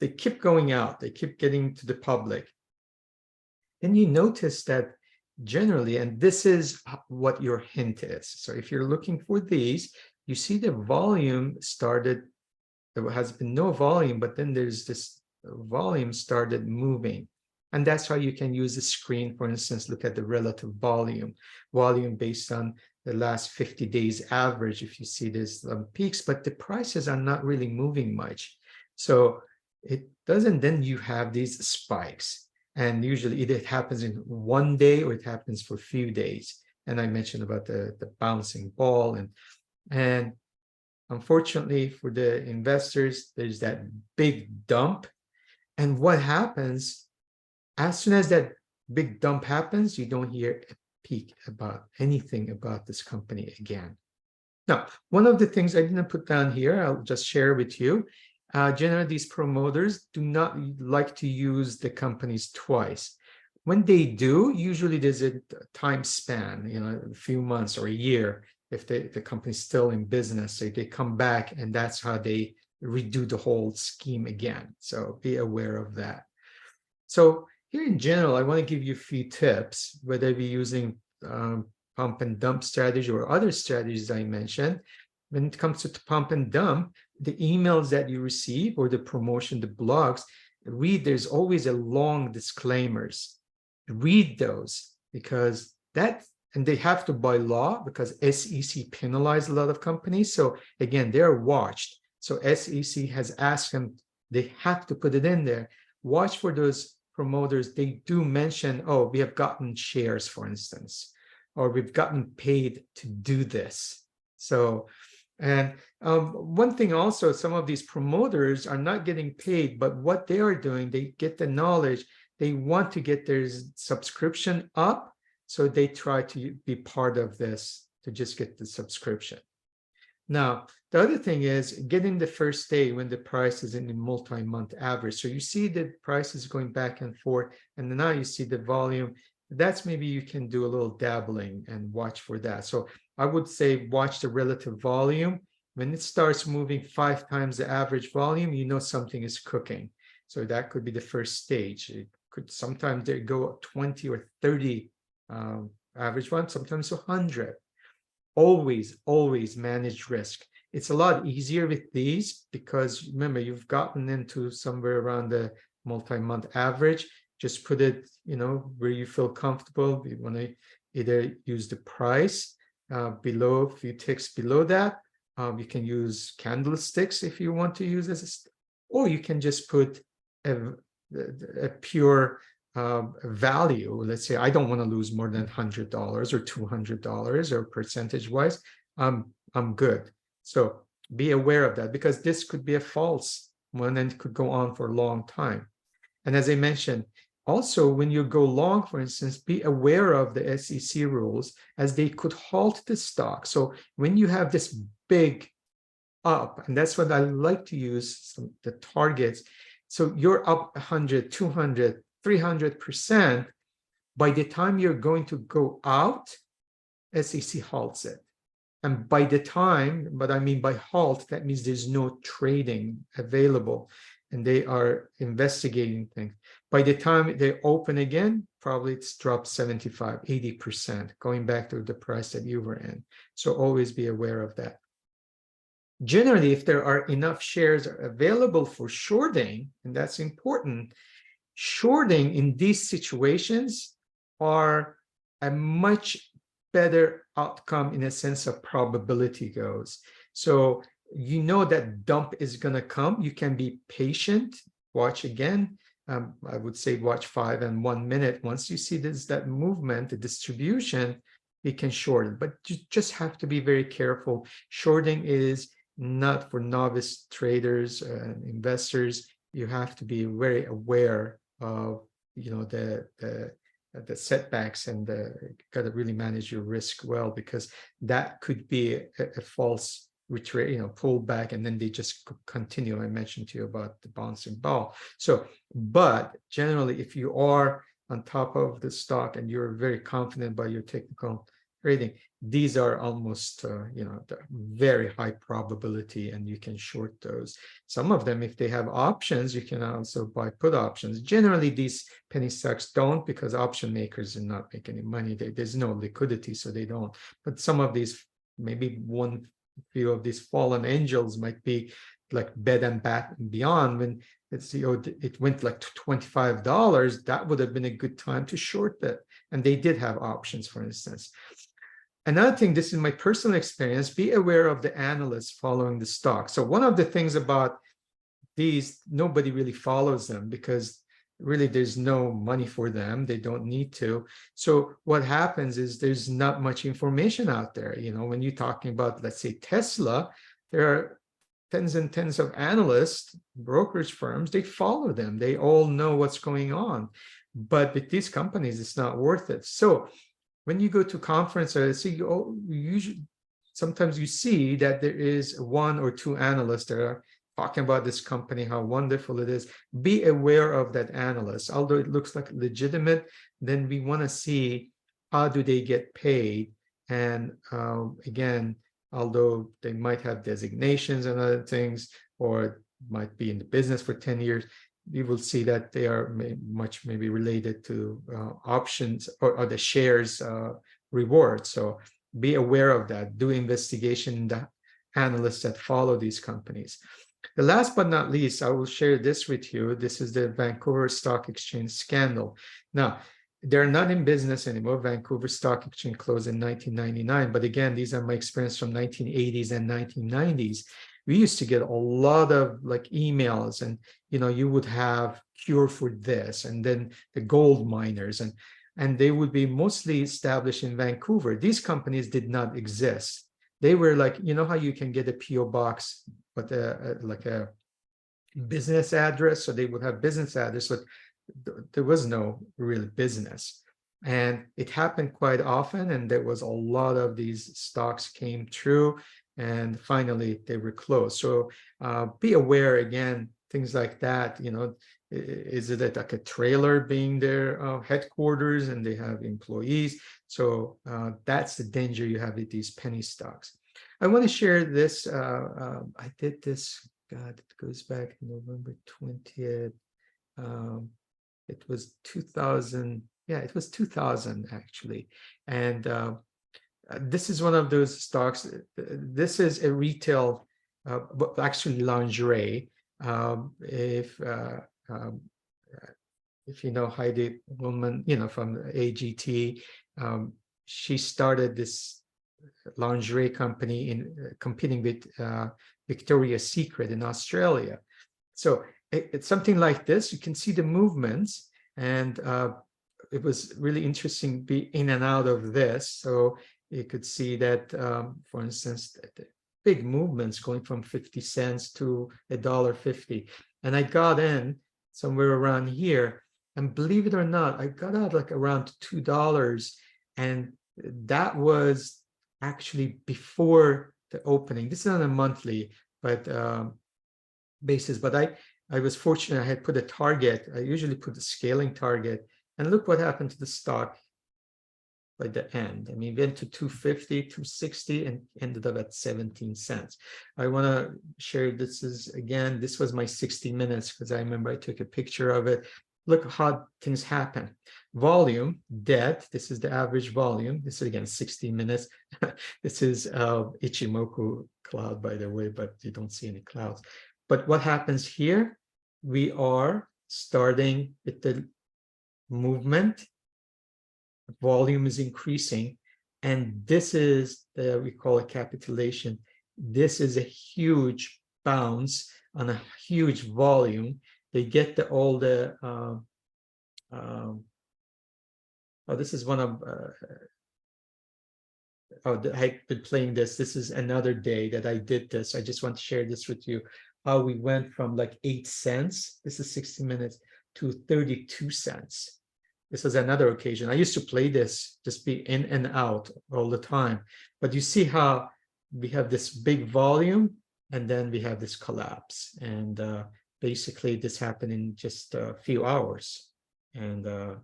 they keep going out. They keep getting to the public. And you notice that generally, and this is what your hint is. So if you're looking for these, you see the volume started, there has been no volume, but then there's this volume started moving. And that's how you can use the screen, for instance, look at the relative volume based on the last 50 days average. If you see there's peaks, but the prices are not really moving much. So it doesn't, then you have these spikes. And usually either it happens in one day or it happens for a few days. And I mentioned about the bouncing ball. And unfortunately for the investors, there's that big dump. And what happens, as soon as that big dump happens, you don't hear a peep about anything about this company again. Now, one of the things I didn't put down here, I'll just share with you. Generally, these promoters do not like to use the companies twice. When they do, usually there's a time span, a few months or a year, if the company's still in business, so they come back and that's how they redo the whole scheme again. So be aware of that. So here in general, I want to give you a few tips, whether you're using pump and dump strategy or other strategies I mentioned. When it comes to pump and dump, the emails that you receive or the promotion, the blogs, there's always a long disclaimers. Read those, because and they have to by law, because SEC penalize a lot of companies. So again, they're watched. So SEC has asked them, they have to put it in there. Watch for those promoters. They do mention, oh, we have gotten shares, for instance, or we've gotten paid to do this. So, and one thing also, some of these promoters are not getting paid, but what they are doing, they get the knowledge, they want to get their subscription up, so they try to be part of this to just get the subscription. Now, the other thing is getting the first day when the price is in the multi-month average. So you see the prices going back and forth, and now you see the volume. That's maybe you can do a little dabbling and watch for that. So I would say watch the relative volume. When it starts moving 5 times the average volume, you know something is cooking. So that could be the first stage. It could sometimes they go 20 or 30 average one, sometimes 100. Always manage risk. It's a lot easier with these because remember, you've gotten into somewhere around the multi-month average. Just put it, where you feel comfortable. You want to either use the price below, a few ticks below that. You can use candlesticks if you want to use as or you can just put a pure value. Let's say I don't want to lose more than $100 or $200 or percentage wise. I'm good. So be aware of that, because this could be a false one and it could go on for a long time. And as I mentioned, also when you go long, for instance, be aware of the SEC rules, as they could halt the stock. So when you have this big up, and that's what I like to use, the targets. So you're up 100, 200, 300%. By the time you're going to go out, SEC halts it. And by the time, but I mean by halt, that means there's no trading available and they are investigating things. By the time they open again, probably it's dropped 75, 80%, going back to the price that you were in. So always be aware of that. Generally, if there are enough shares available for shorting, and that's important, shorting in these situations are a much better outcome in a sense of probability goes. So you know that dump is going to come. You can be patient, watch again. I would say watch 5 and 1 minute. Once you see that movement, the distribution, you can shorten, but you just have to be very careful. Shorting is not for novice traders and investors. You have to be very aware of the setbacks, and got to really manage your risk well, because that could be a false retreat, pull back, and then they just continue. I mentioned to you about the bouncing ball. So, but generally, if you are on top of the stock and you're very confident by your technical trading, these are almost the very high probability, and you can short those. Some of them, if they have options, you can also buy put options. Generally, these penny stocks don't, because option makers are not making any money. There's no liquidity, so they don't. But some of these, maybe one few of these fallen angels might be like Bed and Bath and Beyond. When it went like to $25, that would have been a good time to short that. And they did have options, for instance. Another thing, this is my personal experience, be aware of the analysts following the stock. So one of the things about these, nobody really follows them because really there's no money for them. They don't need to. So what happens is there's not much information out there. When you're talking about, let's say, Tesla, there are tens and tens of analysts, brokerage firms, they follow them. They all know what's going on. But with these companies, it's not worth it. So when you go to conference, sometimes you see that there is 1 or 2 analysts that are talking about this company, how wonderful it is. Be aware of that analyst. Although it looks like legitimate, then we want to see how do they get paid, And again, although they might have designations and other things, or might be in the business for 10 years, you will see that they are much maybe related to options or the shares reward. So be aware of that. Do investigation, the analysts that follow these companies. The last but not least, I will share this with you. This is the Vancouver Stock Exchange scandal. Now, they're not in business anymore. Vancouver Stock Exchange closed in 1999. But again, these are my experience from 1980s and 1990s. We used to get a lot of like emails, and you would have cure for this, and then the gold miners, and they would be mostly established in Vancouver. These companies did not exist. They were like, how you can get a PO box, but like a business address. So they would have business address, but there was no real business. And it happened quite often. And there was a lot of these stocks came through, and finally they were closed. So be aware, again, things like that. Is it like a trailer being their headquarters and they have employees? So that's the danger you have with these penny stocks. I want to share this. I did this, God, it goes back November 20th. It was 2000. Yeah, it was 2000 actually. And this is one of those stocks. This is a retail, actually lingerie. If you know Heidi Woman, from AGT, she started this lingerie company in competing with Victoria's Secret in Australia. So it's something like this. You can see the movements, and it was really interesting be in and out of this. So you could see that, for instance, the big movements going from 50 cents to $1.50. And I got in somewhere around here, and believe it or not, I got out like around $2, and that was actually before the opening. This is on a monthly basis, but I was fortunate. I had put a target. I usually put a scaling target, and look what happened to the stock by the end. I mean, went to 250, 260, and ended up at 17 cents. I want to share, this was my 60 minutes, because I remember I took a picture of it. Look how things happen. Volume, debt, this is the average volume. This is again 60 minutes. This is Ichimoku cloud, by the way, but you don't see any clouds. But what happens here? We are starting with the movement. Volume is increasing, and this is we call it capitulation. This is a huge bounce on a huge volume. They get all the this is one of I've been playing this. This is another day that I did this. I just want to share this with you, how we went from like 8 cents, this is 60 minutes, to 32 cents. This was another occasion. I used to play this, just be in and out all the time. But you see how we have this big volume, and then we have this collapse. And basically this happened in just a few hours. And a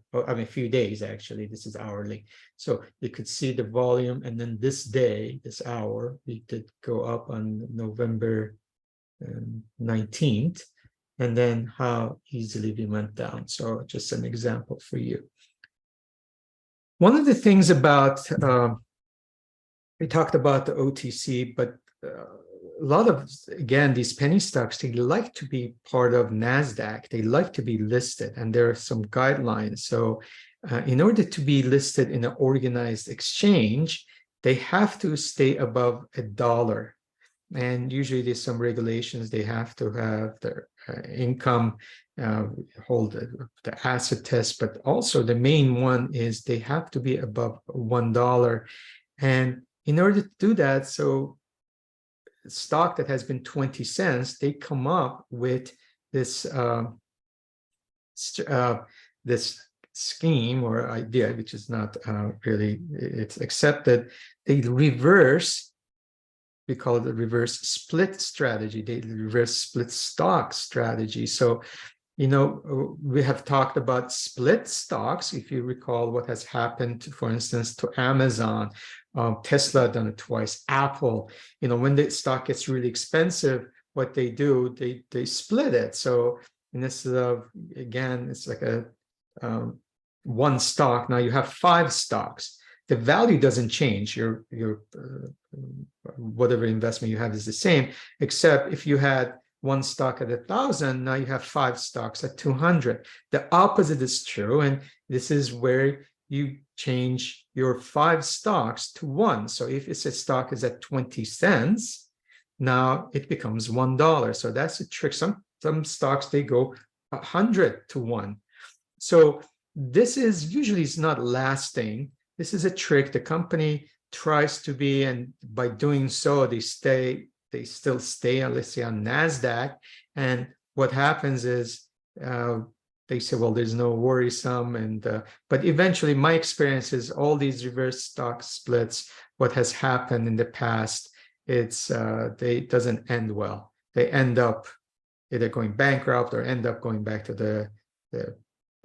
few days, actually. This is hourly. So you could see the volume. And then this day, this hour, we did go up on November 19th. And then how easily we went down. So just an example for you. One of the things about, we talked about the OTC, but a lot of, again, these penny stocks, they like to be part of NASDAQ. They like to be listed, and there are some guidelines. So in order to be listed in an organized exchange, they have to stay above $1. And usually there's some regulations. They have to have their income, hold the asset test, but also the main one is they have to be above $1. And in order to do that, so stock that has been 20 cents, they come up with this this scheme or idea, which is not really, it's accepted. They reverse, we call it the reverse split strategy. They reverse split stock strategy. So we have talked about split stocks. If you recall what has happened, for instance, to Amazon, Tesla done it twice, Apple, when the stock gets really expensive, what they do, they split it. So instead of, again, it's like a one stock, now you have 5 stocks. The value doesn't change. Your whatever investment you have is the same, except if you had one stock at 1,000, now you have 5 stocks at 200. The opposite is true, and this is where you change your 5 stocks to 1. So if it's a stock is at 20 cents, now it becomes $1. So that's a trick. Some stocks, they go 100 to 1. So this is usually is not lasting. This is a trick the company tries to be, and by doing so, they still stay, let's say, on NASDAQ. And what happens is they say, well, there's no worrisome. But eventually, my experience is all these reverse stock splits, what has happened in the past, they doesn't end well. They end up either going bankrupt or end up going back to the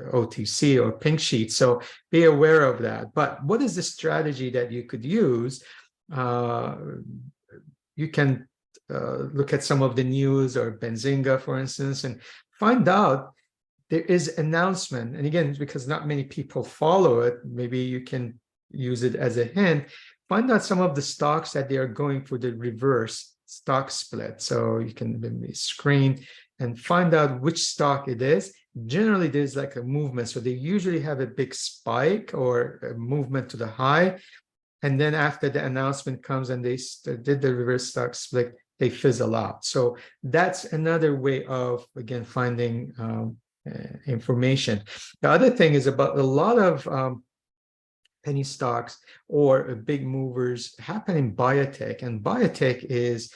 OTC or pink sheet. So be aware of that. But what is the strategy that you could use? You can look at some of the news or Benzinga, for instance, and find out there is announcement. And again, because not many people follow it, maybe you can use it as a hint. Find out some of the stocks that they are going for the reverse stock split. So you can maybe screen and find out which stock it is. Generally, there's like a movement. So they usually have a big spike or a movement to the high. And then after the announcement comes and they did the reverse stock split, they fizzle out. So that's another way of, again, finding information. The other thing is about a lot of penny stocks or big movers happen in biotech. And biotech is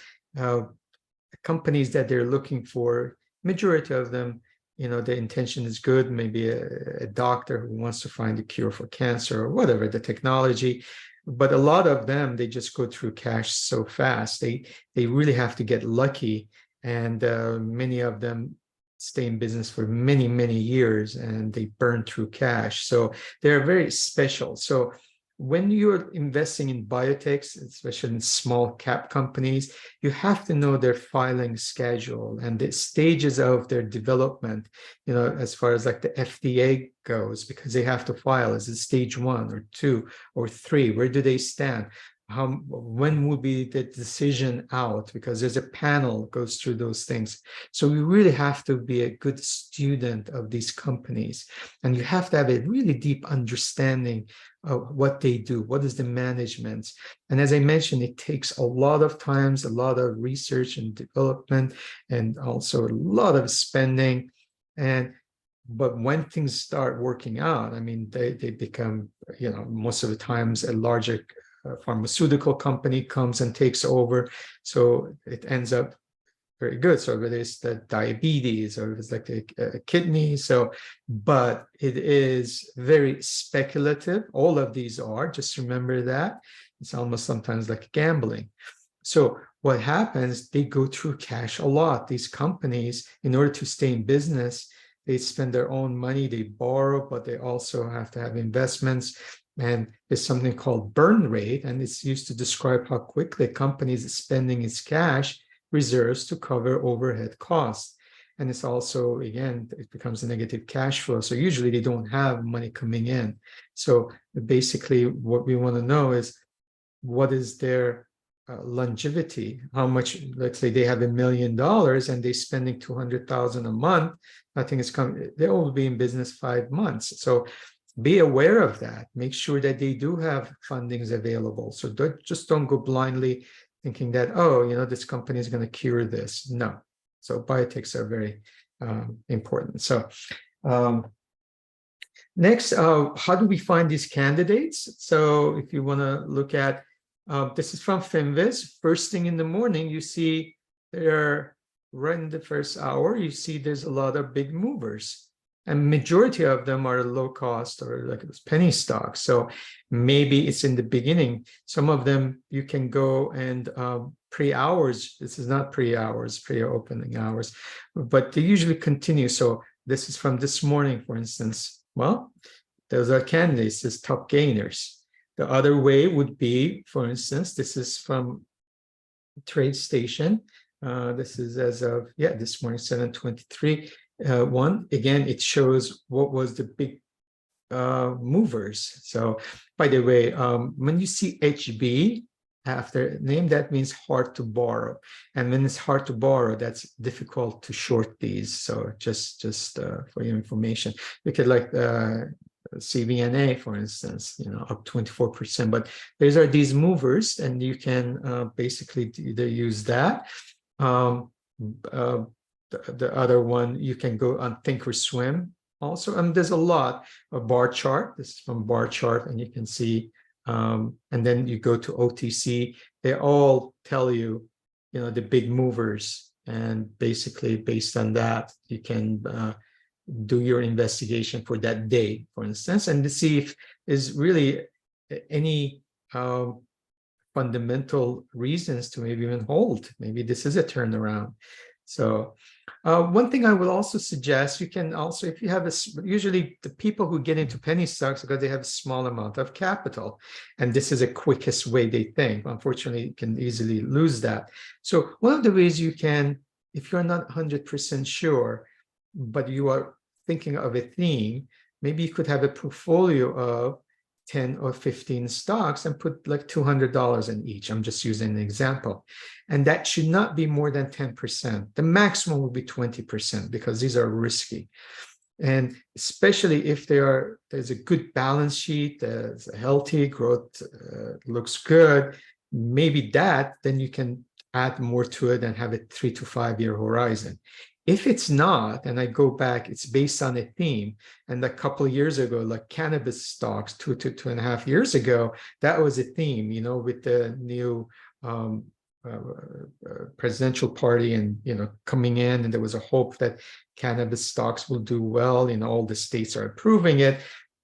companies that they're looking for. Majority of them, the intention is good. Maybe a doctor who wants to find a cure for cancer or whatever, the technology. But a lot of them, they just go through cash so fast. They really have to get lucky. And many of them stay in business for many, many years and they burn through cash. So they're very special. So when you're investing in biotechs, especially in small cap companies, you have to know their filing schedule and the stages of their development, as far as like the FDA goes, because they have to file. Is it stage 1 or 2 or 3? Where do they stand? When will be the decision out? Because there's a panel that goes through those things. So you really have to be a good student of these companies, and you have to have a really deep understanding of what they do, what is the management. And as I mentioned, it takes a lot of times, a lot of research and development, and also a lot of spending. But when things start working out, I mean, they become, most of the times a larger pharmaceutical company comes and takes over. So it ends up very good. So whether it's the diabetes or if it's like a kidney. But it is very speculative. All of these are, just remember that. It's almost sometimes like gambling. So what happens, they go through cash a lot. These companies, in order to stay in business, they spend their own money, they borrow, but they also have to have investments. And there's something called burn rate, and it's used to describe how quickly a company is spending its cash reserves to cover overhead costs. And it's also, again, it becomes a negative cash flow. So usually they don't have money coming in. So basically what we want to know is what is their longevity, how much, let's say they have $1 million and they're spending $200,000 a month. I think it's coming, they will be in business 5 months. So be aware of that. Make sure that they do have fundings available. So don't go blindly thinking that, this company is going to cure this. No. So biotechs are very important. So next, how do we find these candidates? So if you want to look at, this is from Finviz. First thing in the morning, you see there, right in the first hour, you see there's a lot of big movers. And majority of them are low cost or like penny stocks. So maybe it's in the beginning. Some of them you can go and pre-hours. This is not pre-hours, pre-opening hours, but they usually continue. So this is from this morning, for instance. Well, those are candidates as top gainers. The other way would be, for instance, this is from TradeStation. This is as of, this morning, 7:23. One, again, it shows what was the big movers. So, by the way, when you see HB after name, that means hard to borrow. And when it's hard to borrow, that's difficult to short these. So just for your information, look at like CVNA, for instance, up 24%. But these are these movers, and you can basically either use that. The other one, you can go on Thinkorswim also. There's a lot of bar chart. This is from bar chart, and you can see. And then you go to OTC. They all tell you, the big movers, and basically based on that, you can do your investigation for that day, for instance, and to see if there's really any fundamental reasons to maybe even hold. Maybe this is a turnaround. So one thing I will also suggest, you can also, if you have usually the people who get into penny stocks because they have a small amount of capital, and this is the quickest way they think. Unfortunately, you can easily lose that. So one of the ways you can, if you're not 100% sure, but you are thinking of a theme, maybe you could have a portfolio of 10 or 15 stocks and put like $200 in each. I'm just using an example. And that should not be more than 10%. The maximum would be 20% because these are risky. And especially if there's a good balance sheet, there's a healthy growth, looks good, maybe then you can add more to it and have a 3 to 5 year horizon. If it's not, and I go back, it's based on a theme. And a couple of years ago, like cannabis stocks, 2.5 years ago, that was a theme, with the new presidential party and, coming in, and there was a hope that cannabis stocks will do well. All the states are approving it,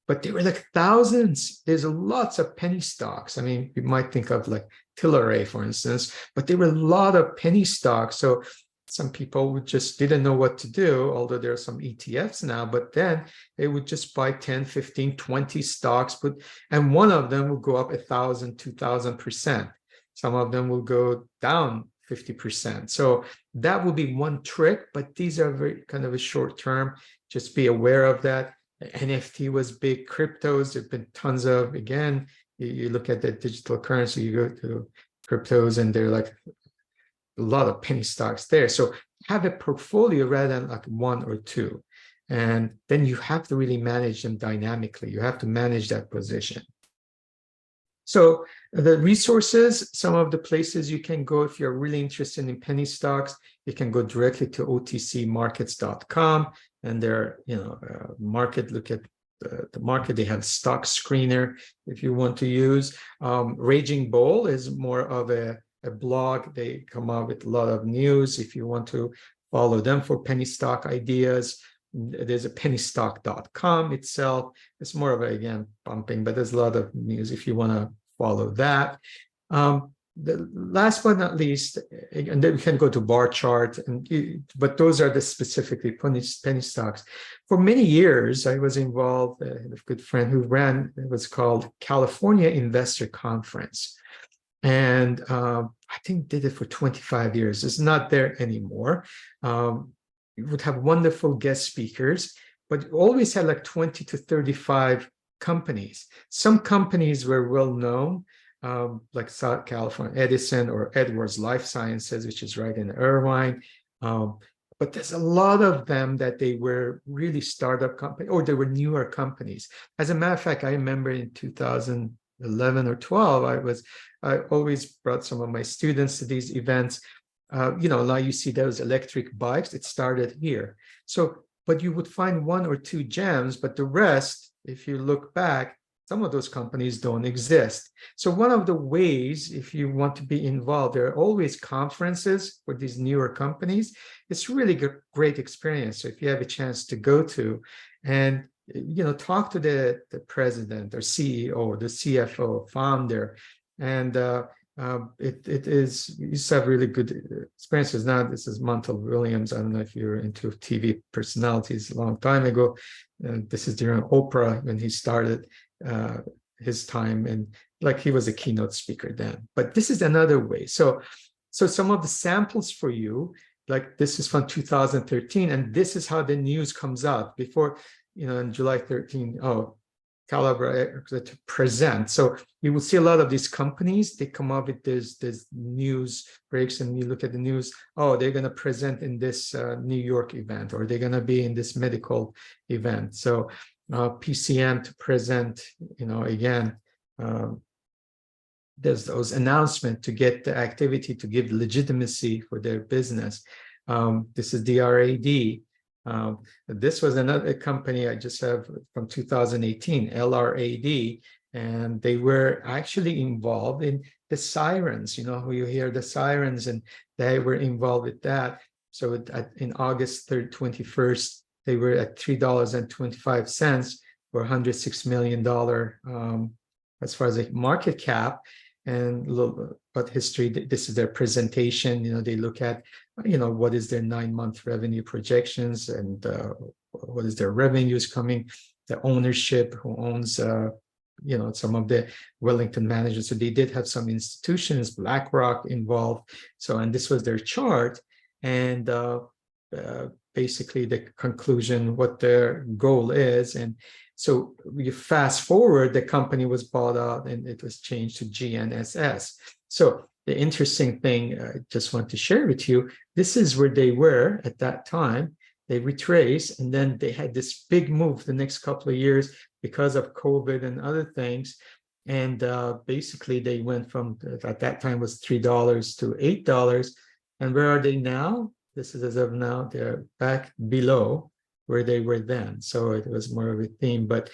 but there were like thousands. There's lots of penny stocks. I mean, you might think of like Tilray, for instance, but there were a lot of penny stocks. So some people just didn't know what to do, although there are some ETFs now, but then they would just buy 10, 15, 20 stocks, and one of them will go up 1,000, 2,000%. Some of them will go down 50%. So that would be one trick, but these are very kind of a short term. Just be aware of that. NFT was big, cryptos, there've been tons of, again, you look at the digital currency, you go to cryptos and they're like a lot of penny stocks there. So have a portfolio rather than like one or two. And then you have to really manage them dynamically. You have to manage that position. So the resources, some of the places you can go if you're really interested in penny stocks, you can go directly to otcmarkets.com, and there, market, look at the market. They have stock screener if you want to use. Raging Bull is more of a blog. They come out with a lot of news. If you want to follow them for penny stock ideas, there's a pennystock.com itself. It's more of a, again, bumping, but there's a lot of news if you want to follow that. The last but not least, and then we can go to bar chart, but those are the specifically penny stocks. For many years, I was involved with a good friend who ran, it was called California Investor Conference. And I think did it for 25 years. It's not there anymore. You would have wonderful guest speakers, but you always had like 20 to 35 companies. Some companies were well known, like South California Edison or Edwards Life Sciences, which is right in Irvine. But there's a lot of them that they were really startup companies, or they were newer companies. As a matter of fact, I remember in 2011 or 12, I always brought some of my students to these events. Now you see those electric bikes, it started here. So, but you would find one or two gems, but the rest, if you look back, some of those companies don't exist. So one of the ways, if you want to be involved, there are always conferences for these newer companies. It's really a great experience. So if you have a chance to go to and talk to the president or CEO, the CFO, founder, and it is, you used to have really good experiences. Now this is Montel Williams. I don't know if you're into TV personalities a long time ago. This is during Oprah when he started his time, and like he was a keynote speaker then. But this is another way. So some of the samples for you, like this is from 2013, and this is how the news comes out before, on July 13, Calabria to present. So you will see a lot of these companies, they come up with this news breaks, and you look at the news, they're going to present in this New York event, or they're going to be in this medical event. So PCM to present, again, there's those announcements to get the activity, to give legitimacy for their business. This is DRAD. This was another company I just have from 2018, LRAD, and they were actually involved in the sirens. You hear the sirens, and they were involved with that. So in August 3rd, 21st, they were at $3.25 for $106 million as far as the market cap. And but history, this is their presentation. They look at, what is their 9-month revenue projections, and what is their revenues coming, the ownership, who owns, some of the Wellington managers. So they did have some institutions, BlackRock involved. So, and this was their chart. And basically the conclusion, what their goal is. And so you fast forward, the company was bought out and it was changed to GNSS. So the interesting thing I just want to share with you, this is where they were at that time. They retraced, and then they had this big move the next couple of years because of COVID and other things. And basically they went from, at that time was $3 to $8. And where are they now? This is as of now, they're back below where they were then. So it was more of a theme, but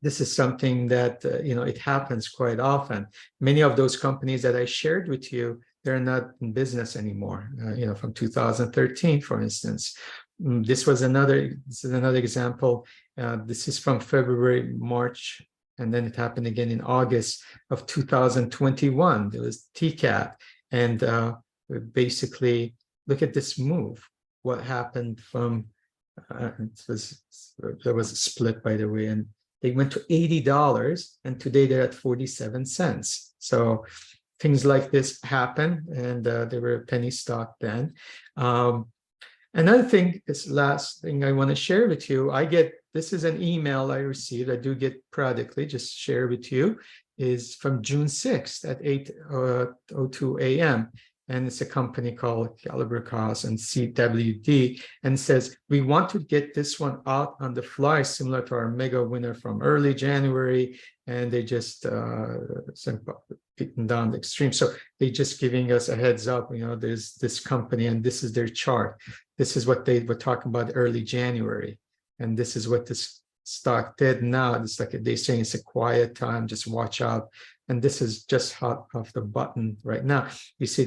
this is something that, it happens quite often. Many of those companies that I shared with you, they're not in business anymore, from 2013, for instance. This is another example. This is from February, March, and then it happened again in August of 2021. There was TCAT, and basically look at this move. What happened from, there was a split, by the way, and they went to $80, and today they're at 47 cents. So things like this happen, and they were a penny stock then. Another thing, this last thing I want to share with you, this is an email I received, I do get periodically, just share with you, is from June 6th at 8:02 a.m. And it's a company called Calabria and CWD, and says, we want to get this one out on the fly, similar to our mega winner from early January. And they just beaten down the extreme. So they just giving us a heads up, there's this company, and this is their chart. This is what they were talking about early January. And this is what this stock did now. It's like they're saying it's a quiet time, just watch out. And this is just hot off the button right now. You see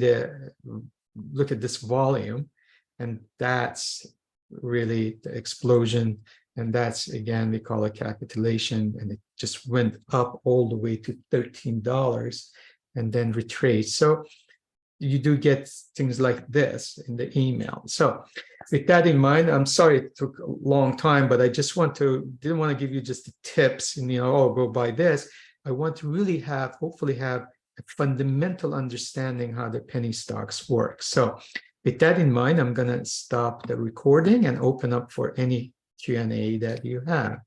look at this volume, and that's really the explosion. And that's, again, we call it capitulation. And it just went up all the way to $13 and then retraced. So you do get things like this in the email. So with that in mind, I'm sorry it took a long time, but I just didn't want to give you just the tips and, go buy this. I want to really hopefully have a fundamental understanding how the penny stocks work. So with that in mind, I'm going to stop the recording and open up for any Q&A that you have.